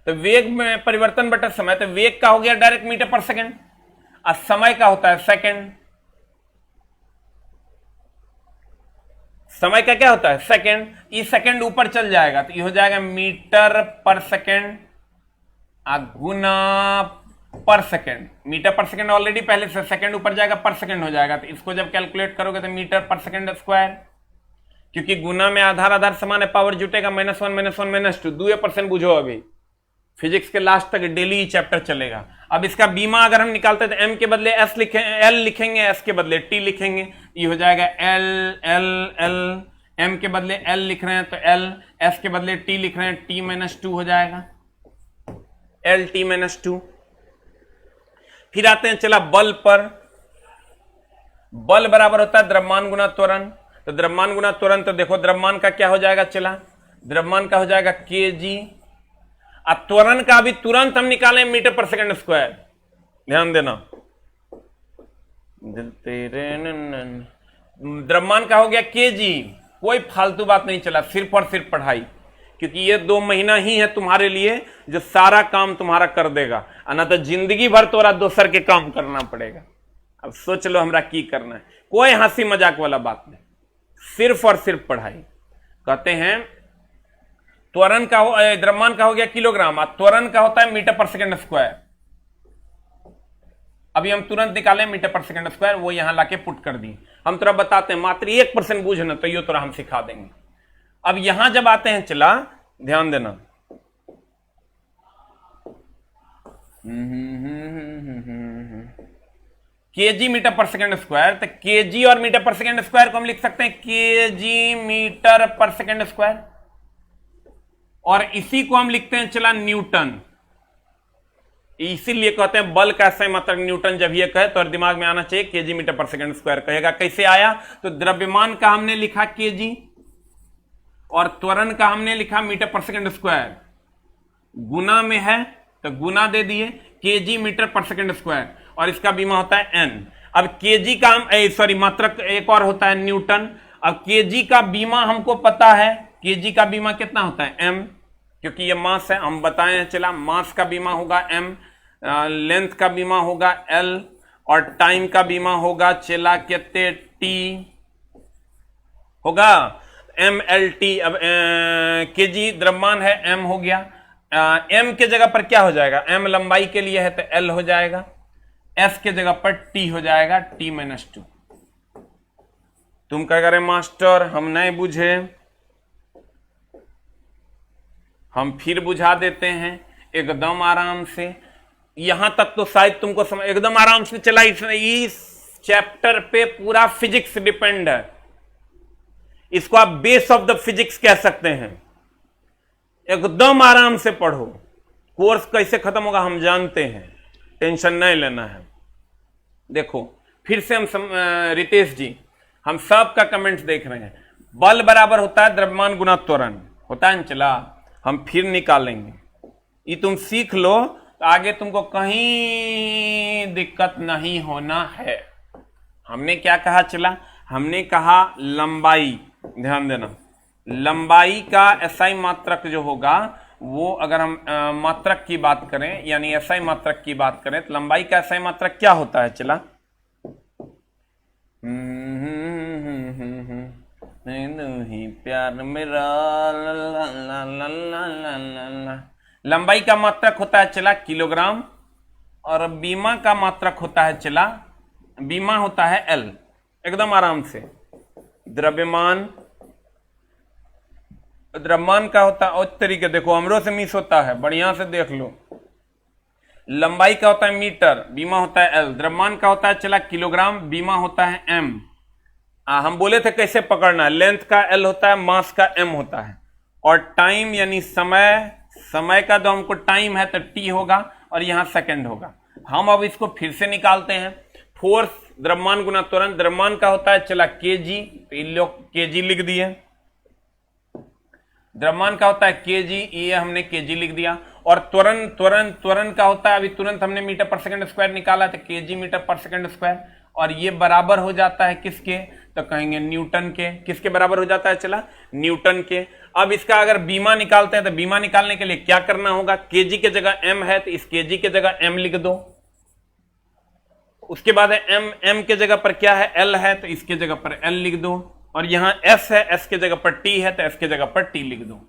तो वेग में परिवर्तन बटा समय, तो वेग का हो गया डायरेक्ट मीटर पर सेकंड और समय का होता है सेकंड। समय का क्या होता है सेकंड। ये सेकंड ऊपर चल जाएगा तो ये हो जाएगा मीटर पर सेकंड गुना पर सेकंड। मीटर पर सेकंड ऑलरेडी पहले से, सेकंड ऊपर जाएगा पर सेकंड हो जाएगा। तो इसको जब कैलकुलेट करोगे तो मीटर पर सेकंड स्क्वायर, क्योंकि गुना में आधार आधार समान है, पावर जुटेगा -1 -1 -2। 2% बुझो, अभी फिजिक्स के लास्ट तक डेली चैप्टर चलेगा। अब इसका बीमा अगर हम निकालते हैं तो एम के बदले एस एल लिखेंगे, एस के बदले टी लिखेंगे, ये हो जाएगा एल एल एल। एम के बदले एल लिख रहे हैं तो एल, एस के बदले टी लिख रहे हैं, टी -2 हो जाएगा, एल टी -2। फिर आते हैं चला बल पर। बल बराबर होता है द्रव्यमान गुना त्वरण। तो द्रव्यमान गुना त्वरण, तो देखो द्रव्यमान का क्या हो जाएगा चला, द्रव्यमान का हो जाएगा केजी। अब त्वरण का भी तुरंत हम निकालें मीटर पर सेकंड स्क्वायर, ध्यान देना। द्रव्यमान का हो गया केजी, कोई फालतू बात नहीं चला, सिर्फ और सिर्फ पढ़ाई, क्योंकि ये 2 महीना ही है तुम्हारे लिए जो सारा काम तुम्हारा कर देगा, ना तो जिंदगी भर तोरा दोसर के काम करना पड़ेगा। अब सोच लो हमरा की करना है, कोई हंसी मजाक वाला बात नहीं, सिर्फ और सिर्फ पढ़ाई। कहते हैं त्वरण का हो, द्रव्यमान का हो गया किलोग्राम, त्वरण का होता है मीटर पर सेकंड स्क्वायर। अभी हम तुरंत निकालें मीटर पर सेकंड स्क्वायर, वो यहां लाके पुट कर दी। हम तोरा बताते हैं, मात्र 1% बूझना तो ये तोरा हम सिखा देंगे। अब यहां जब आते हैं चला, ध्यान देना, केजी मीटर पर सेकंड स्क्वायर, तो केजी और मीटर पर सेकंड स्क्वायर को हम लिख सकते हैं केजी मीटर पर सेकंड स्क्वायर, और इसी को हम लिखते हैं चला न्यूटन। इसीलिए कहते हैं बल का सही मात्रक न्यूटन। जब ये कहे तो दिमाग में आना चाहिए केजी मीटर पर सेकंड स्क्वायर। कहेगा कैसे आया, तो द्रव्यमान का हमने लिखा केजी और त्वरण का हमने लिखा मीटर पर सेकंड स्क्वायर, गुना में है तो गुना दे दिए केजी मीटर पर सेकंड स्क्वायर, और इसका बीमा होता है एन। अब केजी का सॉरी मात्रक एक और होता है न्यूटन। अब केजी का बीमा हमको पता है, केजी का बीमा कितना होता है एम, क्योंकि ये मास है, हम बताए हैं चला, मास का बीमा होगा एम, लेंथ का बीमा होगा एल, और टाइम का बीमा होगा चला कितने टी होगा एम एल टी। अब केजी द्रव्यमान है, एम हो गया, एम के जगह पर क्या हो जाएगा, एम लंबाई के लिए है तो एल हो जाएगा, एस के जगह पर टी हो जाएगा, टी -2। तुम क्या करें मास्टर, हम नहीं बुझे, हम फिर बुझा देते हैं एकदम आराम से। यहां तक तो शायद तुमको समझ एकदम आराम से चला। इस चैप्टर पे पूरा फिजिक्स डिपेंड है। इसको आप बेस ऑफ द फिजिक्स कह सकते हैं। एकदम आराम से पढ़ो। कोर्स कैसे खत्म होगा हम जानते हैं, टेंशन नहीं लेना है। देखो फिर से हम रितेश जी, हम सब का कमेंट्स देख रहे हैं। बल बराबर होता है द्रव्यमान गुना त्वरण, होता है। चला हम फिर निकालेंगे। ये तुम सीख लो तो आगे तुमको कहीं दिक्कत नहीं होना है। हमने क्या कहा? चला हमने कहा लंबाई, ध्यान देना, लंबाई का एसआई मात्रक जो होगा वो, अगर हम मात्रक की बात करें यानी एसआई मात्रक की बात करें तो लंबाई का एसआई मात्रक क्या होता है? चला प्यार मेरा लंबाई का मात्रक होता है चला किलोग्राम, और बीमा का मात्रक होता है चला, बीमा होता है एल। एकदम आराम से। द्रव्यमान का होता है और तरीके, देखो हमरो से मिस होता है, बढ़िया से देख लो। लंबाई का होता है मीटर, बीमा होता है एल। द्रव्यमान का होता है चला किलोग्राम, बीमा होता है एम। हम बोले थे कैसे पकड़ना है। लेंथ का एल होता है, मास का एम होता है, और टाइम यानी समय, समय का जो हमको टाइम है तो टी होगा और यहां सेकंड होगा। हम अब इसको फिर से निकालते हैं। फोर्स द्रव्यमान गुना त्वरण, द्रव्यमान का होता है चला केजी, तो इन लोग केजी लिख दिए। द्रव्यमान का होता है केजी, ये हमने केजी लिख दिया। और त्वरण का होता है, अभी तुरंत हमने मीटर पर सेकंड स्क्वायर निकाला तो केजी मीटर पर सेकंड स्क्वायर, और ये बराबर हो जाता है किसके? तो कहेंगे न्यूटन के। किसके बराबर हो जाता है? चला न्यूटन के। अब इसका अगर बीमा निकालते हैं तो बीमा निकालने के लिए क्या करना होगा? केजी के जगह एम है तो इस केजी के जगह एम लिख दो। उसके बाद है एम के जगह पर क्या है? एल है, तो इसके जगह पर एल लिख दो। और यहां एस है, एस के जगह पर टी है तो एस के जगह पर टी लिख दो।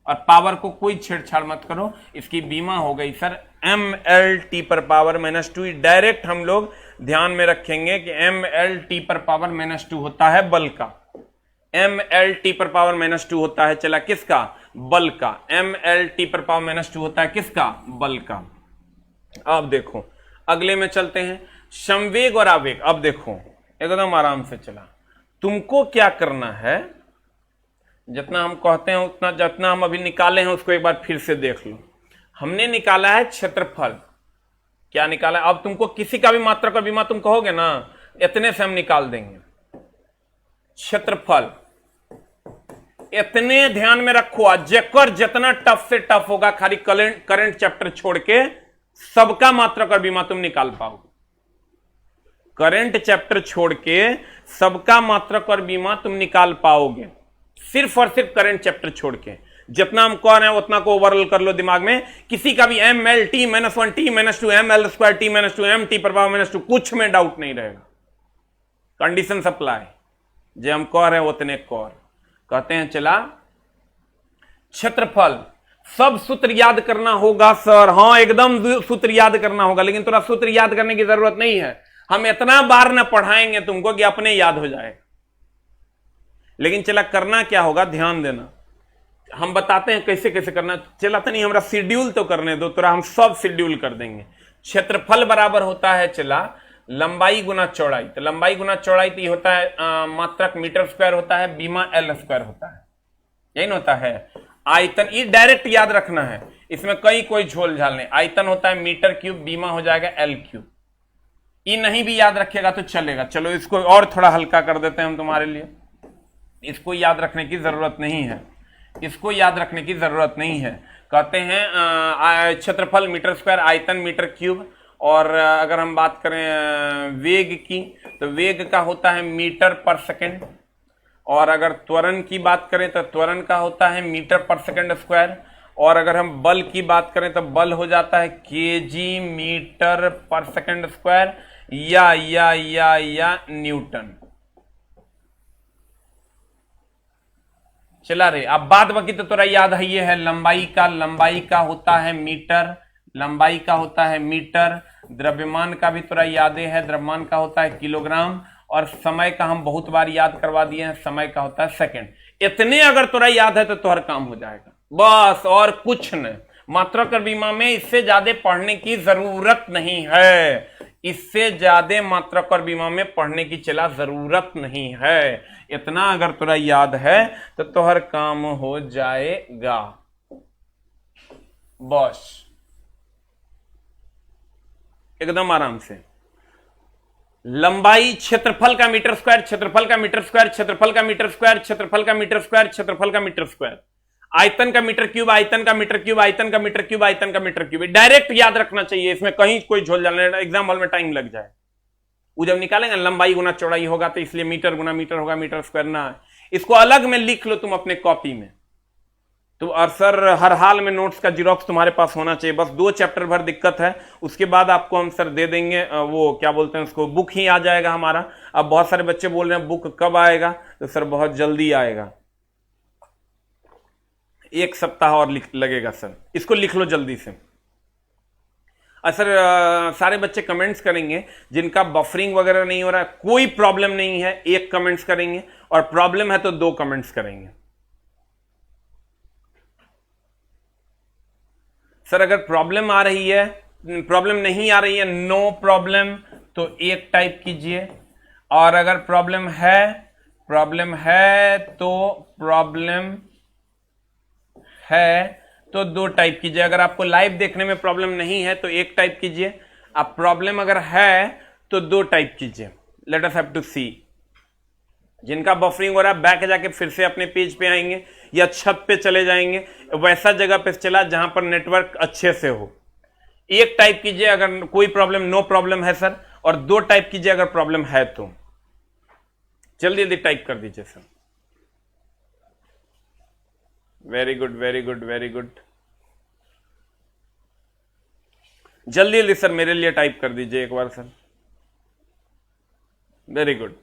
और पावर को कोई छेड़छाड़ मत करो। इसकी बीमा हो गई सर एम एल टी पर पावर -2। डायरेक्ट हम लोग ध्यान में रखेंगे कि एम एल टी पर पावर -2 होता है बल का। एम एल टी पर पावर -2 होता है चला किसका? बल का। एम एल टी पर पावर -2 होता है किसका? बल का। अब देखो अगले में चलते हैं, संवेग और आवेग। अब देखो एकदम आराम से चला। तुमको क्या करना है, जितना हम कहते हैं उतना, जितना हम अभी निकाले हैं उसको एक बार फिर से देख लो। हमने निकाला है क्षेत्रफल। क्या निकाला है? अब तुमको किसी का भी मात्रक और बीमा तुम कहोगे ना, इतने से हम निकाल देंगे। क्षेत्रफल इतने ध्यान में रखो, जेकर जितना टफ से टफ होगा, खाली करंट चैप्टर छोड़ के सबका मात्रक और बीमा तुम निकाल पाओगे। करंट चैप्टर छोड़ के सबका मात्रक और बीमा तुम निकाल पाओगे, सिर्फ और सिर्फ करंट चैप्टर छोड़ के। जितना हम कह रहे हैं उतना को ओवरऑल कर लो दिमाग में। किसी का भी M L T -1 T -2 M L square T -2 M T पर पावर -2, कुछ में डाउट नहीं रहेगा। कंडीशन सप्लाई जो हम कह रहे हैं उतने कौर कहते हैं। चला क्षेत्रफल, सब सूत्र याद करना होगा सर। हाँ एकदम सूत्र याद करना होगा, लेकिन थोड़ा सूत्र याद करने की जरूरत नहीं है। हम इतना बार ना पढ़ाएंगे तुमको कि अपने याद हो जाए। लेकिन चला करना क्या होगा, ध्यान देना। हम बताते हैं कैसे कैसे करना। चला तो नहीं, हमारा शेड्यूल तो करने दो, थोड़ा हम सब शेड्यूल कर देंगे। क्षेत्रफल बराबर होता है चला लंबाई गुना चौड़ाई। तो लंबाई गुना चौड़ाई तो ये होता है मात्रक मीटर स्क्वायर होता है, बीमा एल स्क्वायर होता है, यही होता है। आयतन ये डायरेक्ट याद रखना है, इसमें कोई झोल झाल नहीं। आयतन होता है मीटर क्यूब, बीमा हो जाएगा एल क्यूब। ये नहीं भी याद रखेगा तो चलेगा। चलो इसको और थोड़ा हल्का कर देते हैं हम तुम्हारे लिए। इसको याद रखने की जरूरत नहीं है, इसको याद रखने की जरूरत नहीं है। कहते हैं क्षेत्रफल मीटर स्क्वायर, आयतन मीटर क्यूब। और अगर हम बात करें वेग की, तो वेग का होता है मीटर पर सेकंड। और अगर त्वरण की बात करें तो त्वरण का होता है मीटर पर सेकंड स्क्वायर। और अगर हम बल की बात करें तो बल हो जाता है केजी मीटर पर सेकंड स्क्वायर या न्यूटन। चला रे, अब बात बाकी तो थोड़ा याद है। ये है लंबाई का होता है मीटर, लंबाई का होता है मीटर। द्रव्यमान का भी थोड़ा याद है, द्रव्यमान का होता है किलोग्राम। और समय का हम बहुत बार याद करवा दिए हैं, समय का होता है सेकंड। इतने अगर थोड़ा याद है तो तुम्हारा काम हो जाएगा। बस, और कुछ नहीं। मात्रक और बीमा में इससे ज्यादा पढ़ने की जरूरत नहीं है, इससे ज्यादा मात्रक और बीमा में पढ़ने की चला जरूरत नहीं है। इतना अगर तुरा याद है तो तोहर काम हो जाएगा बस, एकदम आराम से। लंबाई क्षेत्रफल का मीटर स्क्वायर, क्षेत्रफल का मीटर स्क्वायर, क्षेत्रफल का मीटर स्क्वायर, क्षेत्रफल का मीटर स्क्वायर, क्षेत्रफल का मीटर स्क्वायर, आयतन का मीटर क्यूब, आयतन का मीटर क्यूब, आयतन का मीटर क्यूब, आयतन का मीटर क्यूब। डायरेक्ट याद रखना चाहिए, इसमें कहीं कोई झोल झाल, एग्जाम हॉल में टाइम लग जाए। वो जब निकालेंगे लंबाई गुना चौड़ाई होगा तो इसलिए मीटर गुना मीटर होगा, मीटर स्क्वायर ना। इसको अलग में लिख लो तुम अपने कॉपी में। तो और सर हर हाल में नोट्स का जिरोक्स तुम्हारे पास होना चाहिए। बस 2 चैप्टर भर दिक्कत है, उसके बाद आपको हम सर दे देंगे, वो क्या बोलते हैं उसको, बुक ही आ जाएगा हमारा। अब बहुत सारे बच्चे बोल रहे हैं बुक कब आएगा, तो सर बहुत जल्दी आएगा, 1 सप्ताह और लगेगा सर। इसको लिख लो जल्दी से। सर सारे बच्चे कमेंट्स करेंगे जिनका बफरिंग वगैरह नहीं हो रहा है, कोई प्रॉब्लम नहीं है, 1 कमेंट्स करेंगे, और प्रॉब्लम है तो 2 कमेंट्स करेंगे। सर अगर प्रॉब्लम आ रही है, प्रॉब्लम नहीं आ रही है, नो प्रॉब्लम, तो 1 टाइप कीजिए। और अगर प्रॉब्लम है तो 2 टाइप कीजिए। अगर आपको लाइव देखने में प्रॉब्लम नहीं है तो 1 टाइप कीजिए। अब प्रॉब्लम अगर है तो 2 टाइप कीजिए। लेट अस हैव टू सी। जिनका बफरिंग हो रहा है बैक जाके फिर से अपने पेज पे आएंगे या छत पे चले जाएंगे, वैसा जगह पे चला जहां पर नेटवर्क अच्छे से हो। 1 टाइप कीजिए अगर कोई प्रॉब्लम, नो प्रॉब्लम है सर, और 2 टाइप कीजिए अगर प्रॉब्लम है तो। जल्दी जल्दी टाइप कर दीजिए sir. Very good, very good, very good. जल्दी जल्दी सर मेरे लिए टाइप कर दीजिए एक बार सर। Very good.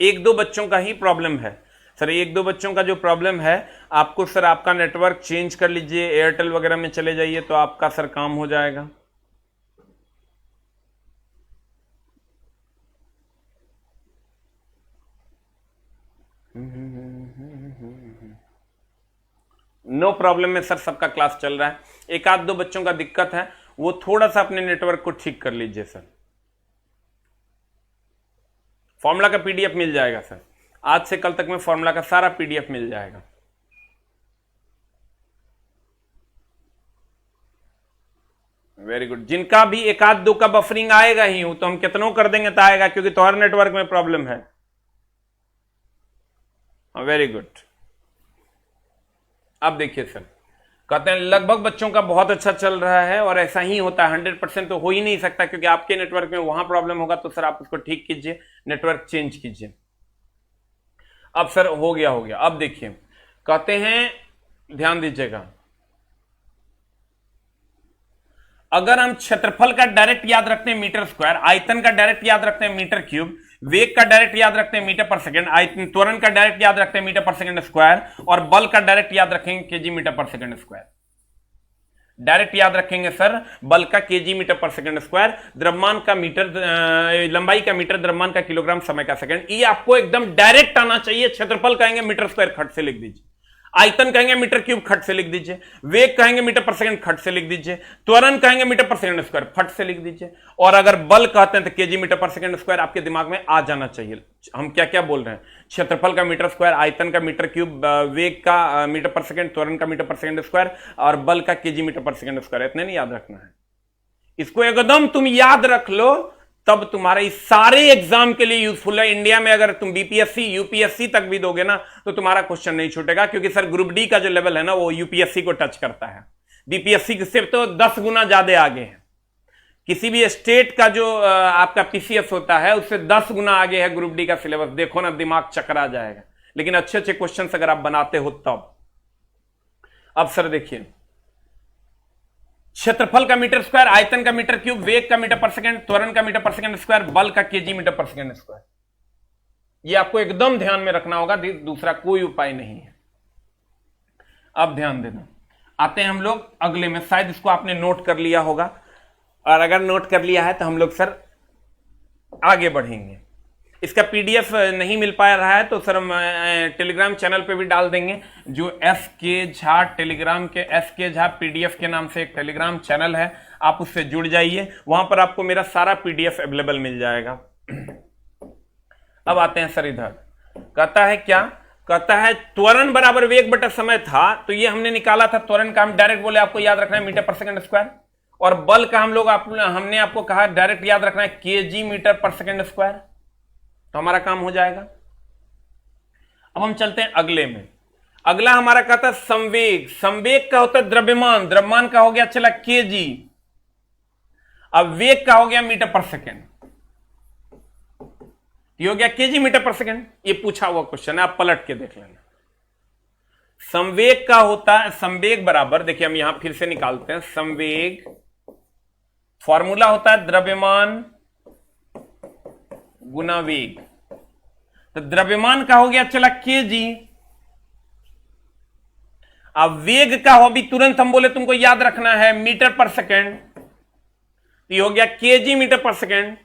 1-2 बच्चों का ही प्रॉब्लम है सर, 1-2 बच्चों का जो प्रॉब्लम है, आपको सर आपका नेटवर्क चेंज कर लीजिए, एयरटेल वगैरह में चले जाइए तो आपका सर काम हो जाएगा। नो प्रॉब्लम में सर सबका क्लास चल रहा है। 1-2 बच्चों का दिक्कत है, वो थोड़ा सा अपने नेटवर्क को ठीक कर लीजिए सर। फॉर्मूला का पीडीएफ मिल जाएगा सर, आज से कल तक में फॉर्मूला का सारा पीडीएफ मिल जाएगा। Very good. जिनका भी 1-2 का बफरिंग आएगा ही हूं तो हम कितनों कर देंगे तो आएगा, क्योंकि तुम्हारे नेटवर्क में प्रॉब्लम है। Very good. अब देखिए सर, कहते हैं लगभग बच्चों का बहुत अच्छा चल रहा है, और ऐसा ही होता है, 100% तो हो ही नहीं सकता, क्योंकि आपके नेटवर्क में वहां प्रॉब्लम होगा तो सर आप उसको ठीक कीजिए, नेटवर्क चेंज कीजिए। अब सर हो गया। अब देखिए, कहते हैं ध्यान दीजिएगा, अगर हम क्षेत्रफल का डायरेक्ट याद रखते हैं मीटर स्क्वायर, आयतन का डायरेक्ट याद रखते हैं मीटर क्यूब, वेग का डायरेक्ट याद रखते हैं मीटर पर सेकंड, आयतन त्वरण का डायरेक्ट याद रखते हैं मीटर पर सेकंड स्क्वायर, और बल का डायरेक्ट याद रखेंगे केजी मीटर पर सेकंड स्क्वायर। डायरेक्ट याद रखेंगे सर बल का केजी मीटर पर सेकंड स्क्वायर, द्रव्यमान का मीटर, लंबाई का मीटर, द्रव्यमान का किलोग्राम, समय का सेकंड। ये आपको एकदम डायरेक्ट आना चाहिए। क्षेत्रफल कहेंगे मीटर स्क्वायर, खट से लिख दीजिए। आयतन कहेंगे मीटर क्यूब, खट से लिख दीजिए। वेग कहेंगे मीटर पर सेकंड, खट से लिख दीजिए। त्वरण कहेंगे मीटर पर सेकंड स्क्वायर, फट से लिख दीजिए। और अगर बल कहते हैं तो केजी मीटर पर सेकंड स्क्वायर आपके दिमाग में आ जाना चाहिए। हम क्या क्या बोल रहे हैं, क्षेत्रफल का मीटर स्क्वायर, आयतन का मीटर क्यूब, वेग का मीटर पर सेकंड, त्वरण का मीटर पर सेकंड स्क्वायर, और बल का केजी मीटर पर सेकंड स्क्वायर। इतने नहीं याद रखना है, इसको एकदम तुम याद रख लो, तब तुम्हारे सारे एग्जाम के लिए यूजफुल है। इंडिया में अगर तुम बीपीएससी यूपीएससी तक भी दोगे ना तो तुम्हारा क्वेश्चन नहीं छूटेगा, क्योंकि सर ग्रुप डी का जो लेवल है ना वो यूपीएससी को टच करता है। बीपीएससी से तो 10 गुना ज्यादा आगे है। किसी भी स्टेट का जो आपका पीसीएस होता है उससे 10 गुना आगे है ग्रुप डी का सिलेबस। देखो ना, दिमाग चकरा जाएगा। लेकिन अच्छे अच्छे क्वेश्चन अगर आप बनाते हो तब। अब सर देखिए, क्षेत्रफल का मीटर स्क्वायर, आयतन का मीटर क्यूब, वेग का मीटर पर सेकंड, त्वरण का मीटर पर सेकंड स्क्वायर, बल का केजी मीटर पर सेकंड स्क्वायर। ये आपको एकदम ध्यान में रखना होगा, दूसरा कोई उपाय नहीं है। अब ध्यान देना, आते हैं हम लोग अगले में। शायद इसको आपने नोट कर लिया होगा, और अगर नोट कर लिया है तो हम लोग सर आगे बढ़ेंगे। इसका पीडीएफ नहीं मिल पा रहा है तो सर हम टेलीग्राम चैनल पे भी डाल देंगे, जो एस के झा टेलीग्राम के एस के झा पीडीएफ के नाम से एक टेलीग्राम चैनल है, आप उससे जुड़ जाइए, वहां पर आपको मेरा सारा पीडीएफ अवेलेबल मिल जाएगा। अब आते हैं सर इधर, कहता है क्या, कहता है त्वरण बराबर वेग बटा समय था, तो ये हमने निकाला था त्वरण का, हम डायरेक्ट बोले आपको याद रखना है मीटर पर सेकंड स्क्वायर, और बल का हमने आपको कहा डायरेक्ट याद रखना है केजी मीटर पर सेकंड स्क्वायर, तो हमारा काम हो जाएगा। अब हम चलते हैं अगले में। अगला हमारा कहता है संवेग, संवेग का होता है द्रव्यमान, द्रव्यमान का हो गया चला केजी, अब वेग का हो गया मीटर पर सेकंड, ये हो गया केजी मीटर पर सेकंड, ये पूछा हुआ क्वेश्चन है, आप पलट के देख लेना। संवेग का होता है, संवेग बराबर, देखिए हम यहां फिर से निकालते हैं, संवेग फॉर्मूला होता है द्रव्यमान गुना वेग, तो द्रव्यमान का हो गया चला केजी, अब वेग का हो, अभी तुरंत हम बोले तुमको याद रखना है मीटर पर सेकंड, तो ये हो गया केजी मीटर पर सेकंड।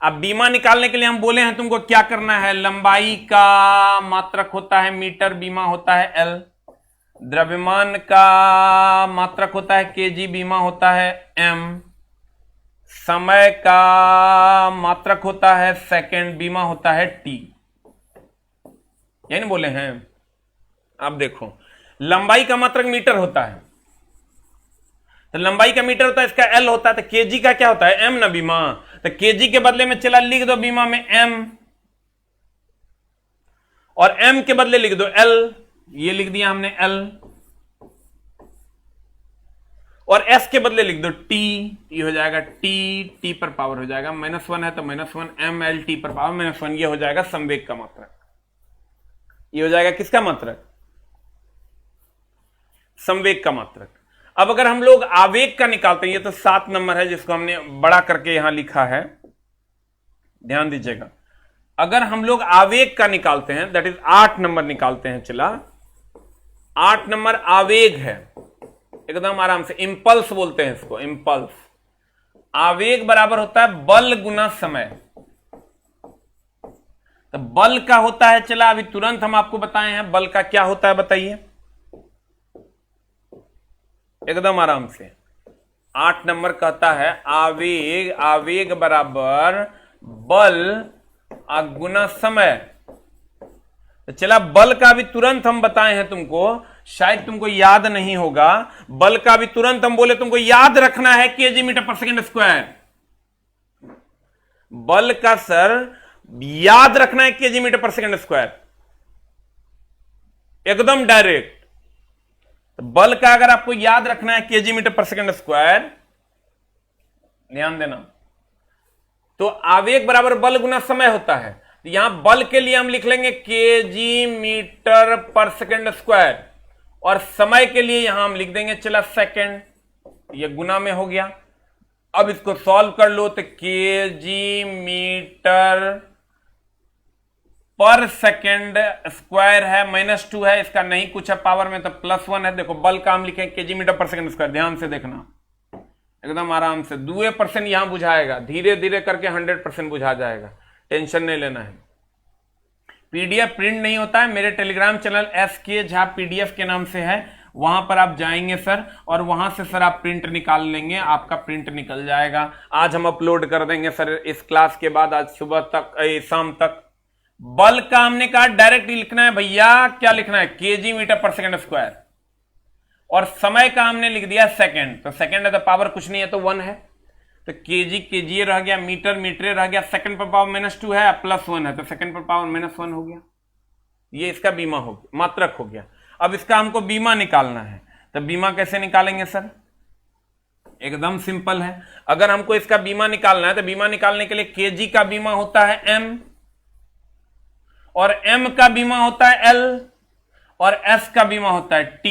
अब बीमा निकालने के लिए हम बोले हैं तुमको क्या करना है, लंबाई का मात्रक होता है मीटर, बीमा होता है एल, द्रव्यमान का मात्रक होता है केजी, बीमा होता है एम, समय का मात्रक होता है सेकंड, बीमा होता है टी, यानी बोले हैं। अब देखो लंबाई का मात्रक मीटर होता है, तो लंबाई का मीटर होता है, इसका एल होता है, तो केजी का क्या होता है एम ना बीमा, तो केजी के बदले में चला लिख दो बीमा में एम, और एम के बदले लिख दो एल, ये लिख दिया हमने एल, और एस के बदले लिख दो टी, ये हो जाएगा टी, टी पर पावर हो जाएगा -1 है तो -1 एम एल टी पर पावर -1, ये हो जाएगा संवेग का मात्रक, ये हो जाएगा किसका मात्रक, संवेग का मात्रक। अब अगर हम लोग आवेग का निकालते हैं, ये तो 7 नंबर है जिसको हमने बड़ा करके यहां लिखा है, ध्यान दीजिएगा, अगर हम लोग आवेग का निकालते हैं दैट इज 8 नंबर निकालते हैं, चला 8 नंबर आवेग है, एकदम आराम से, इंपल्स बोलते हैं इसको, इंपल्स। आवेग बराबर होता है बल गुना समय, तो बल का होता है, चला अभी तुरंत हम आपको बताए हैं बल का क्या होता है, बताइए एकदम आराम से। 8 नंबर कहता है आवेग, आवेग बराबर बल गुना समय, तो चला बल का भी तुरंत हम बताए हैं तुमको, शायद तुमको याद नहीं होगा, बल का भी तुरंत हम बोले तुमको याद रखना है केजी मीटर पर सेकंड स्क्वायर, बल का सर याद रखना है केजी मीटर पर सेकंड स्क्वायर, एकदम डायरेक्ट। तो बल का अगर आपको याद रखना है केजी मीटर पर सेकंड स्क्वायर, ध्यान देना, तो आवेग बराबर बल गुना समय होता है, तो यहां बल के लिए हम लिख लेंगे केजी मीटर पर सेकंड स्क्वायर, और समय के लिए यहां हम लिख देंगे चला सेकंड, ये गुना में हो गया। अब इसको सॉल्व कर लो, तो केजी मीटर पर सेकंड स्क्वायर है, -2 है, इसका नहीं कुछ है पावर में, तो +1 है। देखो बल का हम लिखें केजी मीटर पर सेकंड स्क्वायर, ध्यान से देखना, एकदम आराम से 2% यहां बुझाएगा, धीरे धीरे करके 100% बुझा जाएगा, टेंशन नहीं लेना है। पीडीएफ प्रिंट नहीं होता है, मेरे Telegram channel SK Jha PDF के नाम से है, वहां पर आप जाएंगे सर, और वहां से सर आप प्रिंट निकाल लेंगे, आपका प्रिंट निकल जाएगा। आज हम अपलोड कर देंगे सर इस क्लास के बाद, आज सुबह तक, शाम तक। बल का हमने कहा डायरेक्ट लिखना है भैया, क्या लिखना है केजी मीटर पर सेकंड स्क्वायर, और समय का हमने लिख दिया सेकंड, तो सेकंड है तो पावर कुछ नहीं है तो 1 है, तो केजी केजी रह गया, मीटर मीटर रह गया, सेकंड पर पावर -2 है, +1 है तो सेकंड पर पावर -1 हो गया, ये इसका बीमा हो गया, मात्रक हो गया। अब इसका हमको बीमा निकालना है, तो बीमा कैसे निकालेंगे सर, एकदम सिंपल है। अगर हमको इसका बीमा निकालना है तो बीमा निकालने के लिए केजी का बीमा होता है m, और m का बीमा होता है l, और s का बीमा होता है t,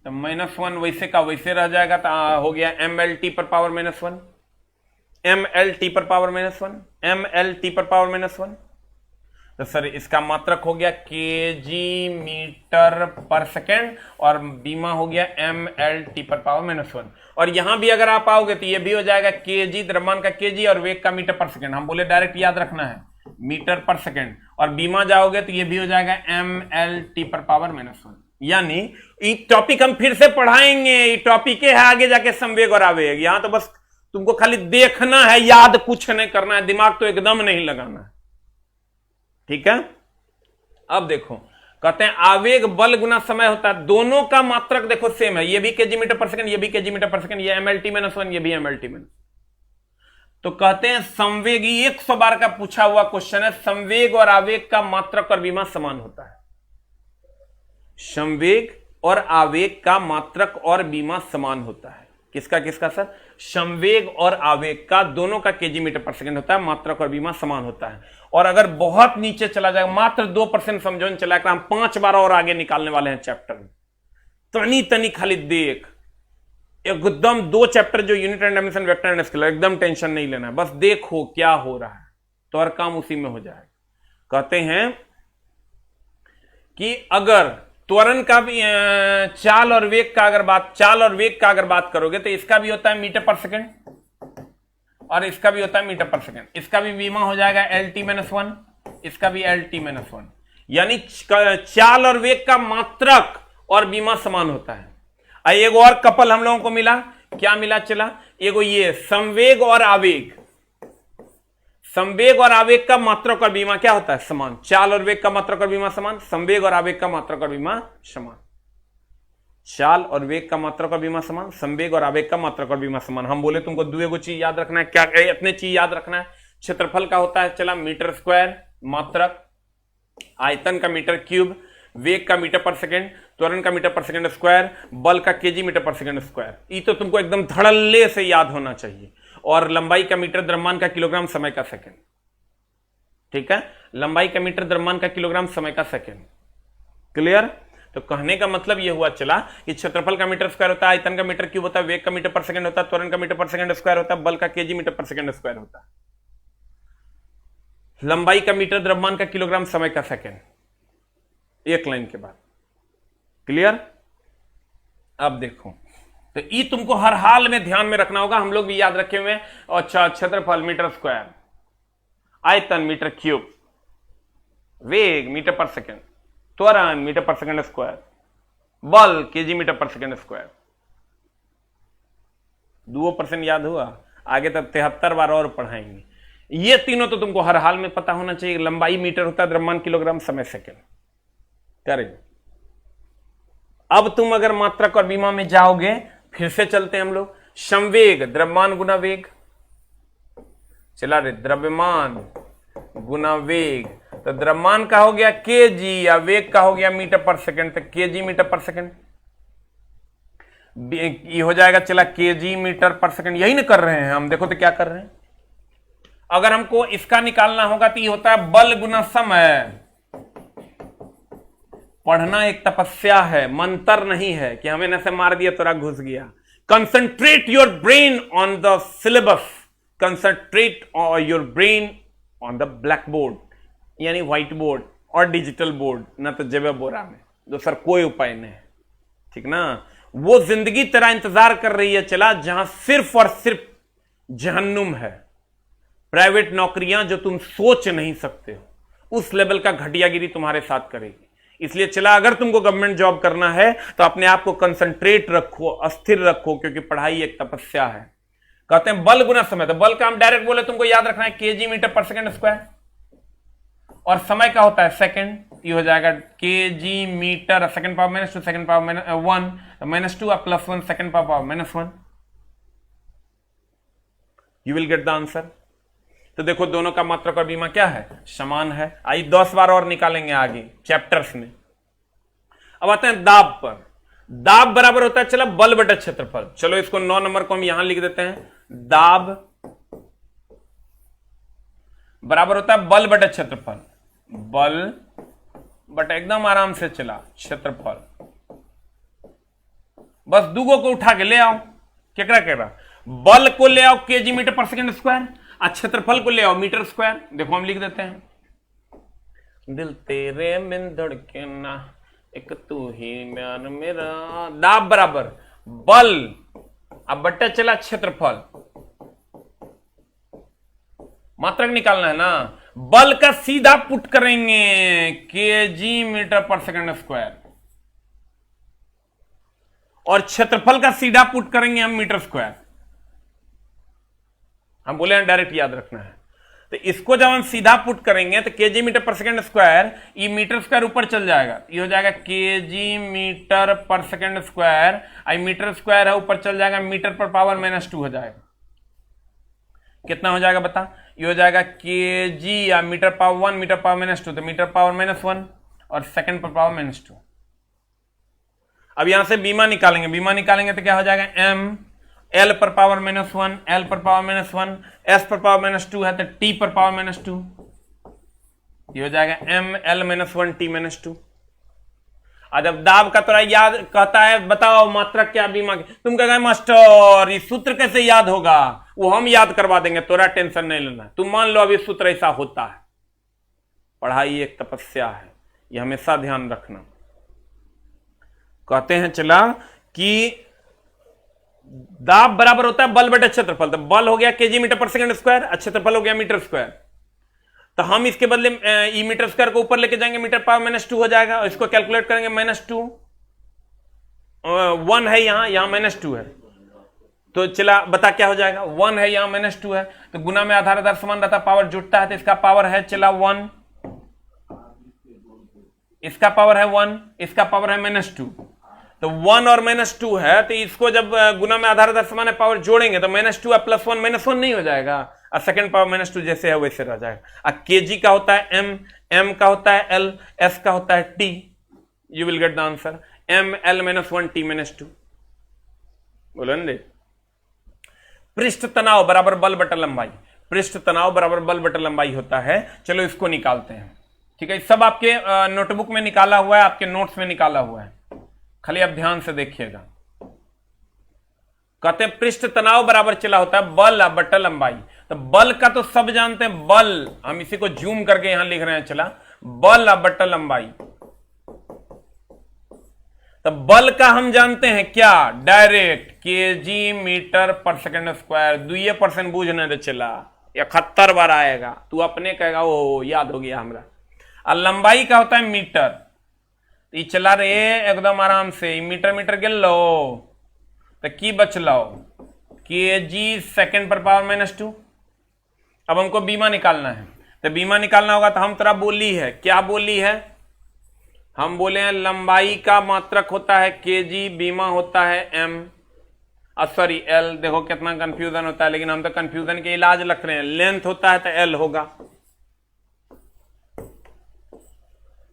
तो -1 वैसे का वैसे रह जाएगा, तो हो गया mlt पर पावर -1, mlt पर पावर -1, mlt पर पावर -1, तो सर इसका मात्रक हो गया केजी मीटर पर सेकेंड, और बीमा हो गया mlt पर पावर -1। और यहां भी अगर आप आओगे तो ये भी हो जाएगा केजी, द्रव्यमान का केजी और वेग का मीटर पर सेकेंड, हम बोले डायरेक्ट याद रखना है मीटर पर सेकेंड, और बीमा जाओगे तो ये भी हो जाएगा mlt पर पावर -1। यानी ये टॉपिक हम फिर से पढ़ाएंगे, ये टॉपिक है आगे जाके संवेग और आवेग। यहां तो बस तुमको खाली देखना है, याद कुछ नहीं करना है, दिमाग तो एकदम नहीं लगाना है, ठीक है। अब देखो, कहते हैं आवेग बल गुना समय होता है, दोनों का मात्रक देखो सेम है, ये भी केजी मीटर पर सेकंड, ये भी केजी मीटर पर सेकंड, ये mlt -1, ये भी mlt -1। तो कहते हैं संवेग, 100 बार का पूछा हुआ क्वेश्चन है, संवेग और आवेग का मात्रक और विमा समान होता है। संवेग और आवेग का मात्रक और विमा समान होता है। किसका किसका सर? संवेग और आवेग का, दोनों का केजी मीटर पर सेकंड होता है, मात्रक और विमा समान होता है। और अगर बहुत नीचे चला जाएगा, मात्र 2% समझो चला, हम 5 बार और आगे निकालने वाले हैं चैप्टर में, तनी तनी खाली देख, एकदम 2 चैप्टर जो unit and dimension, vector and scalar, एकदम टेंशन नहीं लेना है, बस देखो क्या हो रहा है तो हर काम उसी में हो जाएगा। कहते हैं कि अगर त्वरण का भी चाल और वेग का अगर बात करोगे तो इसका भी होता है मीटर पर सेकंड और इसका भी होता है मीटर पर सेकंड। इसका भी विमा हो जाएगा LT -1, इसका भी LT -1। यानी चाल और वेग का मात्रक और विमा समान होता है। एक और कपल हम लोगों को मिला, क्या मिला चला, एगो ये संवेग और आवेग, संवेग और आवेग का मात्रक और विमा क्या होता है? समान। चाल और वेग का मात्रक और विमा समान, संवेग और आवेग का मात्रक और विमा समान। चाल और वेग का मात्रक और विमा समान, संवेग और आवेग का मात्रक और विमा समान। हम बोले तुमको 2 चीज याद रखना है, क्या इतने चीज याद रखना है। क्षेत्रफल का होता है चला मीटर स्क्वायर मात्रक, आयतन का मीटर क्यूब, वेग का मीटर पर सेकेंड, त्वरण का मीटर पर सेकेंड स्क्वायर, बल का केजी मीटर पर सेकेंड स्क्वायर। ये तो तुमको एकदम धड़ल्ले से याद होना चाहिए। और लंबाई का मीटर, द्रव्यमान का किलोग्राम, समय का सेकेंड, ठीक है। लंबाई का मीटर, द्रव्यमान का किलोग्राम, समय का सेकेंड। क्लियर? तो कहने का मतलब यह हुआ चला कि क्षेत्रफल का मीटर स्क्वायर होता है, आयतन का मीटर क्यूब होता है, वेग का मीटर पर सेकेंड होता है, त्वरण का मीटर पर सेकेंड स्क्वायर होता है, बल का केजी मीटर पर सेकेंड स्क्वायर होता है। लंबाई का मीटर, द्रव्यमान का किलोग्राम, समय का सेकेंड, एक लाइन के बाद। क्लियर? अब देखो, तो ये तुमको हर हाल में ध्यान में रखना होगा, हम लोग भी याद रखे हुए हैं। अच्छा, क्षेत्रफल मीटर स्क्वायर, आयतन मीटर क्यूब, वेग मीटर पर सेकेंड, त्वरण मीटर पर सेकेंड स्क्वायर, बल केजी मीटर पर सेकेंड स्क्वायर। 2% याद हुआ, आगे तक 73 बार और पढ़ाएंगे। ये तीनों तो तुमको हर हाल में पता होना चाहिए। लंबाई मीटर होता है, द्रव्यमान किलोग्राम, समय सेकेंड। करेंगे। अब तुम अगर मात्रक और विमा में जाओगे, फिर से चलते हैं हम लोग। संवेग द्रव्यमान गुना वेग, चला रे, द्रव्यमान गुना वेग, तो द्रव्यमान का हो गया केजी या वेग का हो गया मीटर पर सेकंड, तो केजी मीटर पर सेकंड ये हो जाएगा चला केजी मीटर पर सेकंड। यही ना कर रहे हैं हम, देखो तो क्या कर रहे हैं। अगर हमको इसका निकालना होगा तो ये होता है बल गुना समय। पढ़ना एक तपस्या है, मंत्र नहीं है कि हमें न से मार दिया तोरा घुस गया। Concentrate your brain on the syllabus, concentrate your brain on the black board, यानी व्हाइट बोर्ड और डिजिटल बोर्ड, ना तो जेब बोरा में। दूसरा कोई उपाय नहीं, ठीक ना। वो जिंदगी तेरा इंतजार कर रही है चला, जहां सिर्फ और सिर्फ जहन्नुम है। प्राइवेट नौकरियां जो तुम सोच नहीं सकते हो, उस लेवल का घटियागिरी तुम्हारे साथ करेगी। इसलिए चला, अगर तुमको गवर्नमेंट जॉब करना है तो अपने आप को कंसंट्रेट रखो, अस्थिर रखो, क्योंकि पढ़ाई एक तपस्या है। कहते हैं बल गुना समय, तो बल का हम डायरेक्ट बोले तुमको याद रखना है केजी मीटर पर सेकंड स्क्वायर, और समय का होता है सेकंड। ये हो जाएगा kg metre second power -2 second power -1, -2 plus 1 second power -1। You will get the answer. तो देखो, दोनों का मात्रक और विमा क्या है? समान है। आइए 10 बार और निकालेंगे आगे चैप्टर्स में। अब आते हैं दाब पर। दाब बराबर होता है चलो बल बटा क्षेत्रफल। चलो इसको 9 नंबर को हम यहां लिख देते हैं। दाब बराबर होता है बल बटा क्षेत्रफल, बल बटा, एकदम आराम से चला, क्षेत्रफल। बस दुगो को उठा के ले आओ। केकरा केकरा? बल को ले आओ केजी मीटर पर सेकंड स्क्वायर, और क्षेत्रफल को ले आओ मीटर स्क्वायर। देखो हम लिख देते हैं, दिल तेरे में धड़के ना, एक तू ही म्यान मेरा। दाब बराबर बल, अब बट्टा चला क्षेत्रफल। मात्रक निकालना है ना, बल का सीधा पुट करेंगे केजी मीटर पर सेकंड स्क्वायर, और क्षेत्रफल का सीधा पुट करेंगे हम मीटर स्क्वायर। हम बोले हैं डायरेक्ट याद रखना है, तो इसको जब हम सीधा पुट करेंगे तो केजी मीटर पर सेकंड स्क्वायर, ये मीटर स्क्वायर ऊपर चल जाएगा, ये हो जाएगा केजी मीटर पर सेकंड स्क्वायर, आई मीटर स्क्वायर है ऊपर चल जाएगा, मीटर पर पावर -2 हो जाएगा। कितना हो जाएगा बता, ये हो जाएगा केजी या मीटर पावर 1 मीटर पावर -2, तो मीटर पावर -1 और सेकंड पर पावर -2। अब यहां से बीमा निकालेंगे, बीमा निकालेंगे तो क्या हो जाएगा m l पर पावर -1, l पर पावर -1, s पर पावर -2 है तो t पर पावर -2, ये हो जाएगा m l -1 t -2। आज अब दाब का थोड़ा याद कहता है बताओ मात्रक क्या बीमा की, तुम कहोगे मास्टर ये सूत्र कैसे याद होगा, वो हम याद करवा देंगे, तोरा टेंशन नहीं लेना। तुम मान लो अभी सूत्र ऐसा होता है, पढ़ाई एक तपस्या है, ये हमेशा ध्यान रखना। कहते हैं चला कि दाब बराबर होता है बल बटे क्षेत्रफल, तो बल हो गया केजी मीटर पर सेकंड स्क्वायर, क्षेत्रफल हो गया मीटर स्क्वायर, तो हम इसके बदले ई मीटर स्क्वायर को ऊपर लेके जाएंगे, मीटर पावर -2 हो जाएगा, और इसको कैलकुलेट करेंगे -2, 1 है यहां -2 है, तो चला बता क्या हो जाएगा, 1 है यहां -2 है, तो गुना में आधार आधार समान रहता, पावर जुटता है, तो इसका पावर है चला 1, इसका पावर है 1, इसका पावर है -2, तो 1 और -2 है, तो इसको जब गुना में आधार आधार समान है पावर जोड़ेंगे तो -2 और +1 -1 नहीं हो जाएगा, और सेकंड पावर -2 जैसे है वैसे रह जाएगा। केजी का होता है m का होता है l, s का होता है t, you will get the answer m l -1 t -2। बोलो न, पृष्ठ तनाव बराबर बल बटा लंबाई, पृष्ठ तनाव बराबर बल बटा लंबाई होता है। चलो इसको निकालते हैं, ठीक है, सब आपके नोटबुक में निकाला हुआ है, आपके नोट्स में निकाला हुआ है, खाली आप ध्यान से देखिएगा। कहते हैं पृष्ठ तनाव बराबर चला होता है बल बटा लंबाई, तो बल का तो सब जानते हैं, बल हम इसी को जूम करके यहां लिख रहे हैं, चला बल बटा लंबाई, तो बल का हम जानते हैं क्या, डायरेक्ट केजी मीटर पर सेकंड स्क्वायर, 2% बूझने रे चला, 71 बार आएगा, तू अपने कहेगा ओ याद हो गया हमरा। और लंबाई का होता है मीटर, ये चला रे एकदम आराम से, मीटर मीटर गिन लो तो की बच लो केजी सेकंड पर पावर -2। अब हमको बीमा निकालना है, तो बीमा निकालना होगा तो हम तरह बोली है, क्या बोली है, हम बोले हैं लंबाई का मात्रक होता है केजी, बीमा होता है m, सॉरी l, देखो कितना कंफ्यूजन होता है, लेकिन हम तो कंफ्यूजन के इलाज रख रहे हैं, लेंथ होता है तो l होगा।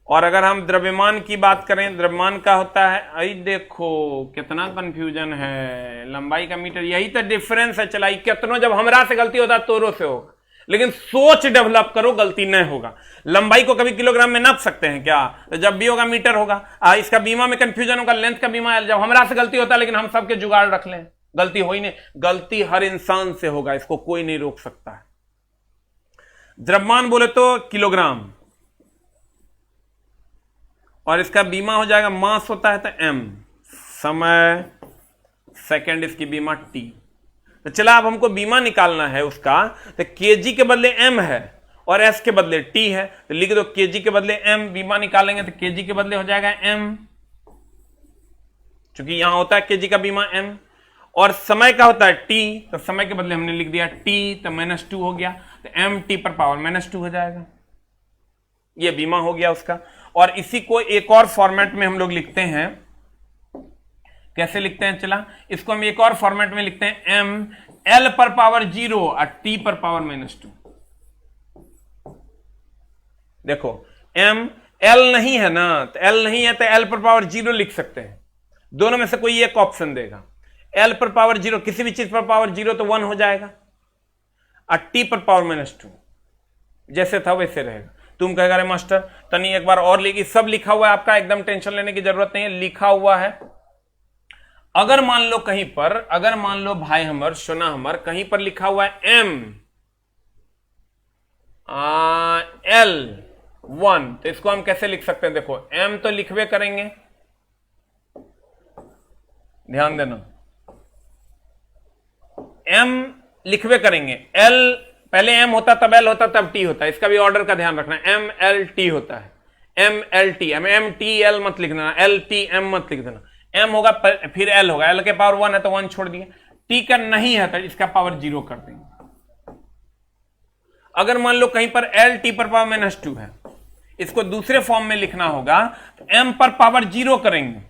और अगर हम द्रव्यमान की बात करें, द्रव्यमान का होता है, आई देखो कितना कंफ्यूजन है, लंबाई का मीटर, यही तो डिफरेंस है। चलाई कितनों जब हमरा से गलती होता है तोरो से होगा, लेकिन सोच डेवलप करो, गलती नहीं होगा। लंबाई को कभी किलोग्राम में नाप सकते हैं क्या, तो जब भी होगा मीटर होगा। इसका बीमा में कंफ्यूजन होगा, लेंथ का बीमा जब हमरा से गलती होता है, लेकिन हम सबके जुगाड़ रख लें, गलती हो ही नहीं, गलती हर इंसान से होगा, इसको कोई नहीं रोक सकता है। द्रव्यमान बोले तो किलोग्राम, और इसका बीमा हो जाएगा, मास होता है तो m, समय सेकंड, इसकी बीमा t। तो चला अब हमको बीमा निकालना है उसका, तो केजी के बदले m है और s के बदले t है, तो लिख दो केजी के बदले m, बीमा निकालेंगे तो केजी के बदले हो जाएगा m, क्योंकि यहां होता है केजी का बीमा m, और समय का होता है t, तो समय के बदले हमने लिख दिया t, तो -2 हो गया, तो m t पर पावर -2 हो जाएगा, ये बीमा हो गया उसका। और इसी को एक और फॉर्मेट में हम लोग लिखते हैं, कैसे लिखते हैं, चला इसको हम एक और फॉर्मेट में लिखते हैं, m l पर पावर 0 और t पर पावर -2। देखो m l नहीं है ना, तो l नहीं है तो l पर पावर 0 लिख सकते हैं, दोनों में से कोई एक ऑप्शन देगा। l पर पावर 0, किसी भी चीज पर पावर 0 तो 1 हो जाएगा, और t पर पावर -2 जैसे था वैसे रहेगा। तुम कहेगा अरे मास्टर तनी एक बार और लिखी, सब लिखा हुआ है आपका, एकदम टेंशन लेने की जरूरत नहीं है, लिखा हुआ है। अगर मान लो कहीं पर, अगर मान लो भाई हमर सोना हमर कहीं पर लिखा हुआ है m l1, तो इसको हम कैसे लिख सकते हैं, देखो m तो लिखवे करेंगे, ध्यान देना, m लिखवे करेंगे, l पहले एम होता तब एल होता तब टी होता है, इसका भी ऑर्डर का ध्यान रखना। एम एल टी होता है, M L T, M T L मत लिख देना, एल टी एम मत लिख देना। एम होगा फिर एल होगा, एल के पावर 1 है तो 1 छोड़ दिए, टी का नहीं है तो इसका पावर 0 कर देंगे। अगर मान लो कहीं पर एल टी पर पावर -2 है, इसको दूसरे फॉर्म में लिखना होगा तो एम पर पावर 0 करेंगे,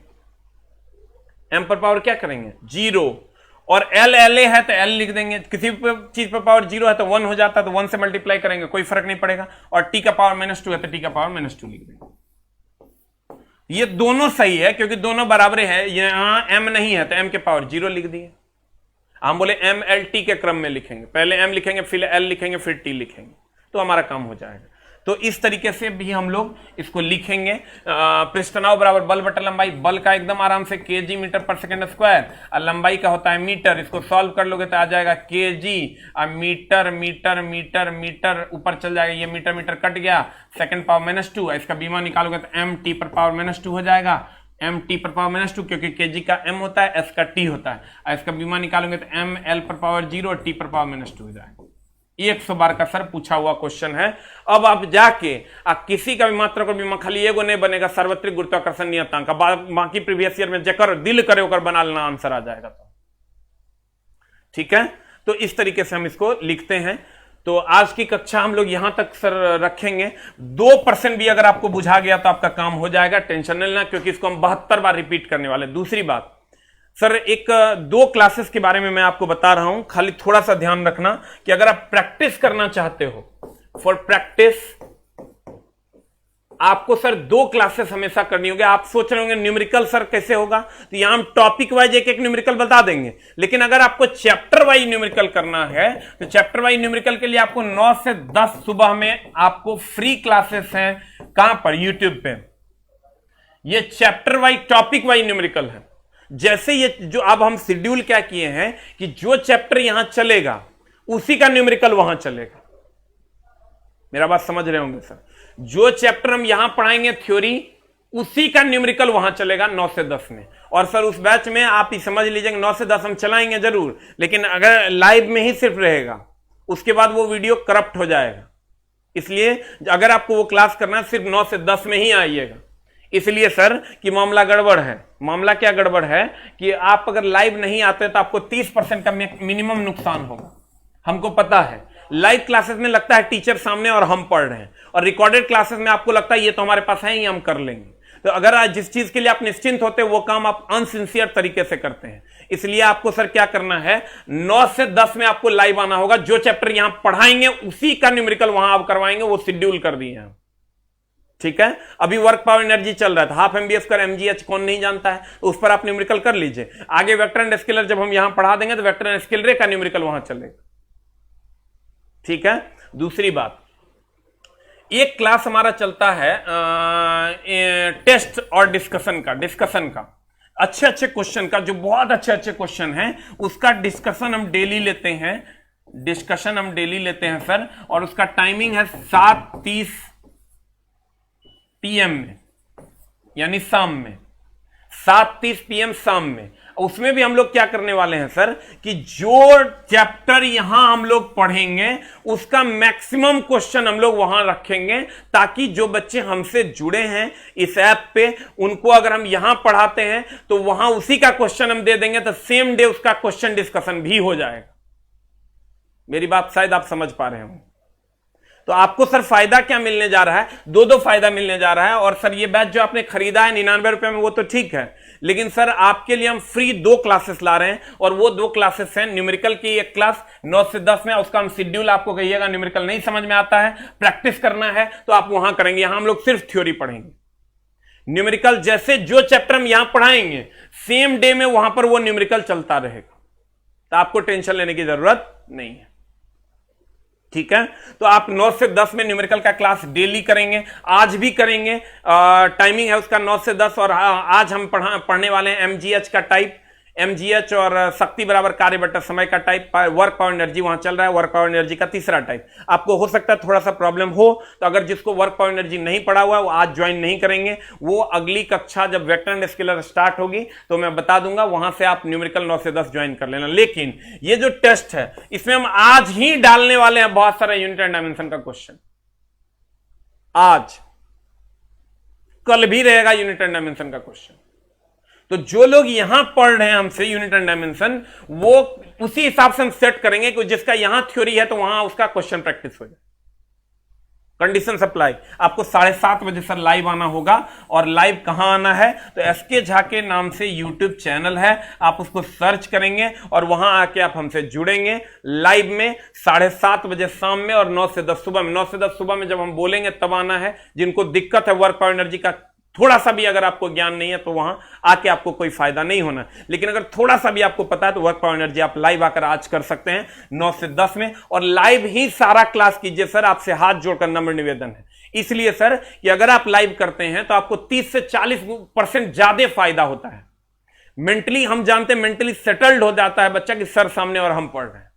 एम पर पावर क्या करेंगे 0, और एल एल ए है तो एल लिख देंगे। किसी चीज पर पावर 0 है तो 1 हो जाता है तो 1 से मल्टीप्लाई करेंगे, कोई फर्क नहीं पड़ेगा। और टी का पावर -2 है तो टी का पावर -2 लिख देंगे। ये दोनों सही है क्योंकि दोनों बराबर है। यहां एम नहीं है तो एम के पावर 0 लिख दिए। हम बोले एम एल टी के क्रम में लिखेंगे, पहले एम लिखेंगे फिर एल लिखेंगे फिर टी लिखेंगे तो हमारा काम हो जाएगा। तो इस तरीके से भी हम लोग इसको लिखेंगे। पृष्ठनाव बराबर बल बटा लंबाई, बल का एकदम आराम से kg मीटर पर सेकंड स्क्वायर, और लंबाई का होता है मीटर। इसको सॉल्व कर लोगे तो आ जाएगा kg और मीटर मीटर मीटर मीटर ऊपर चल जाएगा, ये मीटर मीटर कट गया, सेकंड पावर -2। इसका बीमा निकालोगे तो एम टी पर पावर -2 हो जाएगा, एम टी पर पावर -2 क्योंकि kg का m होता है, s का t होता है। और इसका बीमा निकालोगे तो एम एल पर पावर 0, टी पर पावर -2 हो जाएगा। 100 बार का सर पूछा हुआ क्वेश्चन है। अब आप जाके किसी का भी मात्रा को बीमा खाली एगो नहीं बनेगा, सार्वत्रिक गुरुत्वाकर्षण नियतांक, बाकी प्रीवियस ईयर में जकर दिल करे होकर बना लेना, आंसर आ जाएगा। तो ठीक है, तो इस तरीके से हम इसको लिखते हैं। तो आज की कक्षा हम लोग यहां तक सर रखेंगे। 2% भी अगर आपको बुझा गया तो आपका काम हो जाएगा, टेंशन नहीं लेना, क्योंकि इसको हम 72 बार रिपीट करने वाले। दूसरी बात सर, 2 क्लासेस के बारे में मैं आपको बता रहा हूं, खाली थोड़ा सा ध्यान रखना कि अगर आप प्रैक्टिस करना चाहते हो, फॉर प्रैक्टिस आपको सर 2 क्लासेस हमेशा करनी होगी। आप सोच रहे होंगे न्यूमेरिकल सर कैसे होगा, तो यहां हम टॉपिक वाइज एक न्यूमेरिकल बता देंगे, लेकिन अगर आपको चैप्टर वाइज न्यूमेरिकल करना है तो चैप्टर वाइज न्यूमेरिकल के लिए आपको 9 से 10 सुबह में आपको फ्री क्लासेस हैं। कहां पर? यूट्यूब पे। ये chapter wise topic wise numerical है। जैसे ये जो अब हम शेड्यूल क्या किए हैं कि जो चैप्टर यहां चलेगा उसी का न्यूमेरिकल वहां चलेगा। मेरा बात समझ रहे होंगे सर? जो चैप्टर हम यहां पढ़ाएंगे थ्योरी, उसी का न्यूमेरिकल वहां चलेगा 9 से 10 में। और सर उस बैच में आप ही समझ लीजिएगा 9 से 10 हम चलाएंगे जरूर, लेकिन अगर लाइव में ही सिर्फ रहेगा, उसके बाद वो वीडियो करप्ट हो जाएगा। इसलिए अगर आपको वो क्लास करना है सिर्फ 9 से 10 में ही आइएगा। इसलिए सर कि मामला गड़बड़ है। मामला क्या गड़बड़ है कि आप अगर लाइव नहीं आते तो आपको 30% का मिनिमम नुकसान होगा। हमको पता है लाइव क्लासेस में लगता है टीचर सामने और हम पढ़ रहे हैं, और रिकॉर्डेड क्लासेस में आपको लगता है ये तो हमारे पास है ही, हम कर लेंगे। तो अगर आज जिस चीज के लिए आप निश्चिंत होते हैं वो काम आप अनसिंसियर तरीके से करते हैं। इसलिए आपको सर क्या करना है, 9 से 10 में आपको लाइव आना होगा। जो चैप्टर यहां पढ़ाएंगे उसी का न्यूमेरिकल वहां आप करवाएंगे, वो शेड्यूल कर दिए हैं। ठीक है, अभी वर्क पावर एनर्जी चल रहा था, हाफ MBA स्क्वायर MGH कौन नहीं जानता है, तो उस पर आप न्यूमेरिकल कर लीजिए। आगे वेक्टर एंड स्केलर जब हम यहां पढ़ा देंगे तो वेक्टर एंड स्केलर का न्यूमेरिकल वहां चलेगा। ठीक है, दूसरी बात, एक क्लास हमारा चलता है टेस्ट और डिस्कशन का अच्छे अच्छे क्वेश्चन का, जो बहुत अच्छे अच्छे क्वेश्चन हैं उसका डिस्कशन हम डेली लेते हैं सर। और उसका टाइमिंग है 7:30 PM में, यानी शाम में 7:30 PM शाम में। उसमें भी हम लोग क्या करने वाले हैं सर कि जो चैप्टर यहां हम लोग पढ़ेंगे उसका मैक्सिमम क्वेश्चन हम लोग वहां रखेंगे, ताकि जो बच्चे हमसे जुड़े हैं इस ऐप पे, उनको अगर हम यहां पढ़ाते हैं तो वहां उसी का क्वेश्चन हम दे देंगे, तो सेम डे उसका क्वेश्चन डिस्कशन भी हो जाएगा। मेरी बात शायद आप समझ पा रहे हो। तो आपको सर फायदा क्या मिलने जा रहा है? 2 फायदा मिलने जा रहा है। और सर ये बैच जो आपने खरीदा है 99 रुपए में, वो तो ठीक है, लेकिन सर आपके लिए हम फ्री 2 क्लासेस ला रहे हैं। और वो 2 क्लासेस हैं, न्यूमेरिकल की एक क्लास 9 से 10 में, उसका हम शेड्यूल आपको कहिएगा न्यूमेरिकल नहीं समझ में आता है, प्रैक्टिस करना है तो आप वहां करेंगे। यहां हम लोग सिर्फ थ्योरी पढ़ेंगे। न्यूमेरिकल जैसे जो चैप्टर हम यहां पढ़ाएंगे सेम डे में वहां पर वो न्यूमेरिकल चलता रहेगा, तो आपको टेंशन लेने की जरूरत नहीं है। ठीक है, तो आप 9 से 10 में न्यूमेरिकल का क्लास डेली करेंगे, आज भी करेंगे। टाइमिंग है उसका 9 से 10। और आज हम पढ़ने वाले हैं MGH का टाइप। mgh और शक्ति बराबर कार्य बटा समय का टाइप, वर्क पावर एनर्जी वहां चल रहा है, वर्क पावर एनर्जी का तीसरा टाइप। आपको हो सकता है थोड़ा सा प्रॉब्लम हो, तो अगर जिसको वर्क पावर एनर्जी नहीं पड़ा हुआ वो आज ज्वाइन नहीं करेंगे, वो अगली कक्षा जब वेक्टर एंड स्केलर स्टार्ट होगी तो मैं बता दूंगा, वहां से आप न्यूमेरिकल 9 से 10 ज्वाइन कर लेना। लेकिन ये जो टेस्ट है इसमें हम आज ही डालने वाले हैं बहुत सारा यूनिट एंड डायमेंशन का क्वेश्चन। आज कल भी रहेगा यूनिट एंड डायमेंशन का क्वेश्चन। तो जो लोग यहां पढ़ रहे हैं हमसे यूनिट एंड डायमेंशन, वो उसी हिसाब से हम सेट करेंगे कि जिसका यहां थ्योरी है तो वहां उसका क्वेश्चन प्रैक्टिस हो जाए। कंडीशन सप्लाई, आपको 7:30 बजे सर लाइव आना होगा। और लाइव कहां आना है, तो एसके झा के नाम से यूट्यूब चैनल है, आप उसको सर्च करेंगे और वहां आके आप हमसे जुड़ेंगे लाइव में 7:30 बजे शाम में और 9 से 10 सुबह में। 9 से 10 सुबह में जब हम बोलेंगे तब आना है। जिनको दिक्कत है वर्क पावर एनर्जी का थोड़ा सा भी अगर आपको ज्ञान नहीं है तो वहां आके आपको कोई फायदा नहीं होना, लेकिन अगर थोड़ा सा भी आपको पता है तो वर्क पावर एनर्जी आप लाइव आकर आज कर सकते हैं 9 से 10 में, और लाइव ही सारा क्लास कीजिए। सर आपसे हाथ जोड़कर नम्र निवेदन है, इसलिए सर कि अगर आप लाइव करते हैं तो आपको 30 से 40% ज्यादा फायदा होता है। मेंटली हम जानते हैं, मेंटली सेटल्ड हो जाता है बच्चा कि सर सामने और हम पढ़ रहे हैं,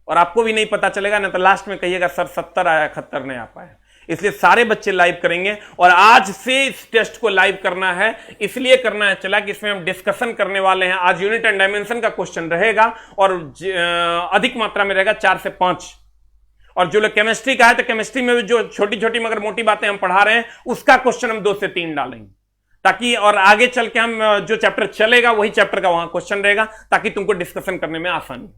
और आपको भी नहीं पता चलेगा ना तो लास्ट में कहिएगा सर 70 आया 71 नहीं आ पाया। इसलिए सारे बच्चे लाइव करेंगे, और आज से इस टेस्ट को लाइव करना है, इसलिए करना है चला कि इसमें हम डिस्कशन करने वाले हैं। आज यूनिट एंड डायमेंशन का क्वेश्चन रहेगा और अधिक मात्रा में रहेगा 4 से 5। और जो लोग केमिस्ट्री का है तो केमिस्ट्री में भी जो छोटी छोटी मगर मोटी बातें हम पढ़ा रहे हैं उसका क्वेश्चन हम 2 से 3 डालेंगे, ताकि और आगे चल के हम जो चैप्टर चलेगा वही चैप्टर का वहां क्वेश्चन रहेगा, ताकि तुमको डिस्कशन करने में आसानी।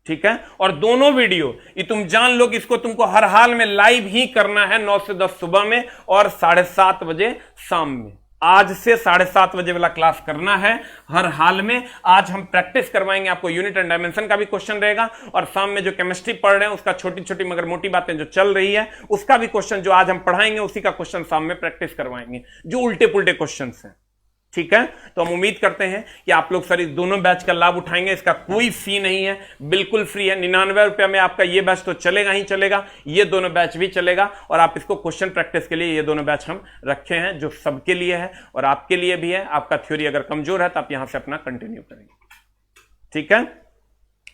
ठीक है, और दोनों वीडियो ये तुम जान लो कि इसको तुमको हर हाल में लाइव ही करना है 9 से 10 सुबह में और 7:30 बजे शाम में। आज से 7:30 बजे वाला क्लास करना है हर हाल में। आज हम प्रैक्टिस करवाएंगे आपको, यूनिट एंड डायमेंशन का भी क्वेश्चन रहेगा, और शाम में जो केमिस्ट्री पढ़ रहे हैं उसका छोटी छोटी मगर मोटी बातें जो चल रही है उसका भी क्वेश्चन जो आज हम पढ़ाएंगे उसी का क्वेश्चन शाम में प्रैक्टिस करवाएंगे, जो उल्टे पुल्टे क्वेश्चन हैं। ठीक है, तो हम उम्मीद करते हैं कि आप लोग सर इस दोनों बैच का लाभ उठाएंगे। इसका कोई फी नहीं है, बिल्कुल फ्री है। 99 रुपये में आपका ये बैच तो चलेगा ही चलेगा, ये दोनों बैच भी चलेगा, और आप इसको क्वेश्चन प्रैक्टिस के लिए ये दोनों बैच हम रखे हैं जो सबके लिए है और आपके लिए भी है। आपका थ्योरी अगर कमजोर है तो आप यहां से अपना कंटिन्यू करेंगे। ठीक है,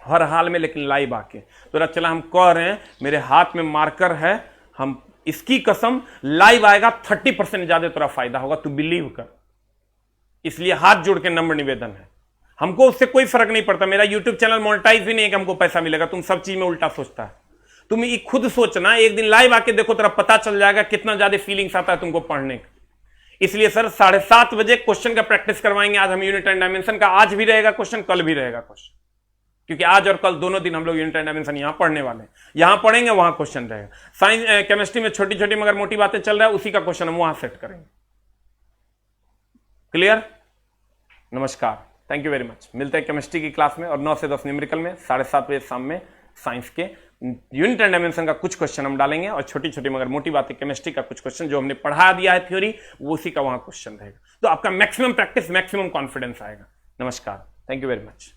हर हाल में, लेकिन लाइव आके। तो चला हम कह रहे हैं, मेरे हाथ में मार्कर है, हम इसकी कसम लाइव आएगा 30% ज्यादा तेरा फायदा होगा, तू बिलीव कर। इसलिए हाथ जोड़ के नम्र निवेदन है, हमको उससे कोई फर्क नहीं पड़ता। मेरा यूट्यूब चैनल मोनेटाइज भी नहीं है कि हमको पैसा मिलेगा, तुम सब चीज में उल्टा सोचता है। तुम ये खुद सोचना, एक दिन लाइव आके देखो, तेरा पता चल जाएगा कितना ज्यादा फीलिंग्स आता है तुमको पढ़ने का। इसलिए सर 7:30 बजे क्वेश्चन का प्रैक्टिस करवाएंगे। आज हम यूनिट एंड डायमेंशन का, आज भी रहेगा क्वेश्चन, कल भी रहेगा क्वेश्चन, क्योंकि आज और कल दोनों दिन हम लोग यूनिट एंड डायमेंशन यहां पढ़ने वाले हैं। यहां पढ़ेंगे वहां क्वेश्चन रहेगा। साइंस केमिस्ट्री में छोटी छोटी मगर मोटी बातें चल रहा है, उसी का क्वेश्चन हम वहां सेट करेंगे। क्लियर? नमस्कार, थैंक यू वेरी मच। मिलते हैं केमिस्ट्री की क्लास में और 9 से 10 न्यूमेरिकल में 7:30 बजे शाम में। साइंस के यूनिट एंड डायमेंशन का कुछ क्वेश्चन हम डालेंगे और छोटी छोटी मगर मोटी बातें केमिस्ट्री का कुछ क्वेश्चन जो हमने पढ़ा दिया है थ्योरी, वो उसी का वहां क्वेश्चन रहेगा। तो आपका मैक्सिमम प्रैक्टिस, मैक्सिमम कॉन्फिडेंस आएगा। नमस्कार, थैंक यू वेरी मच।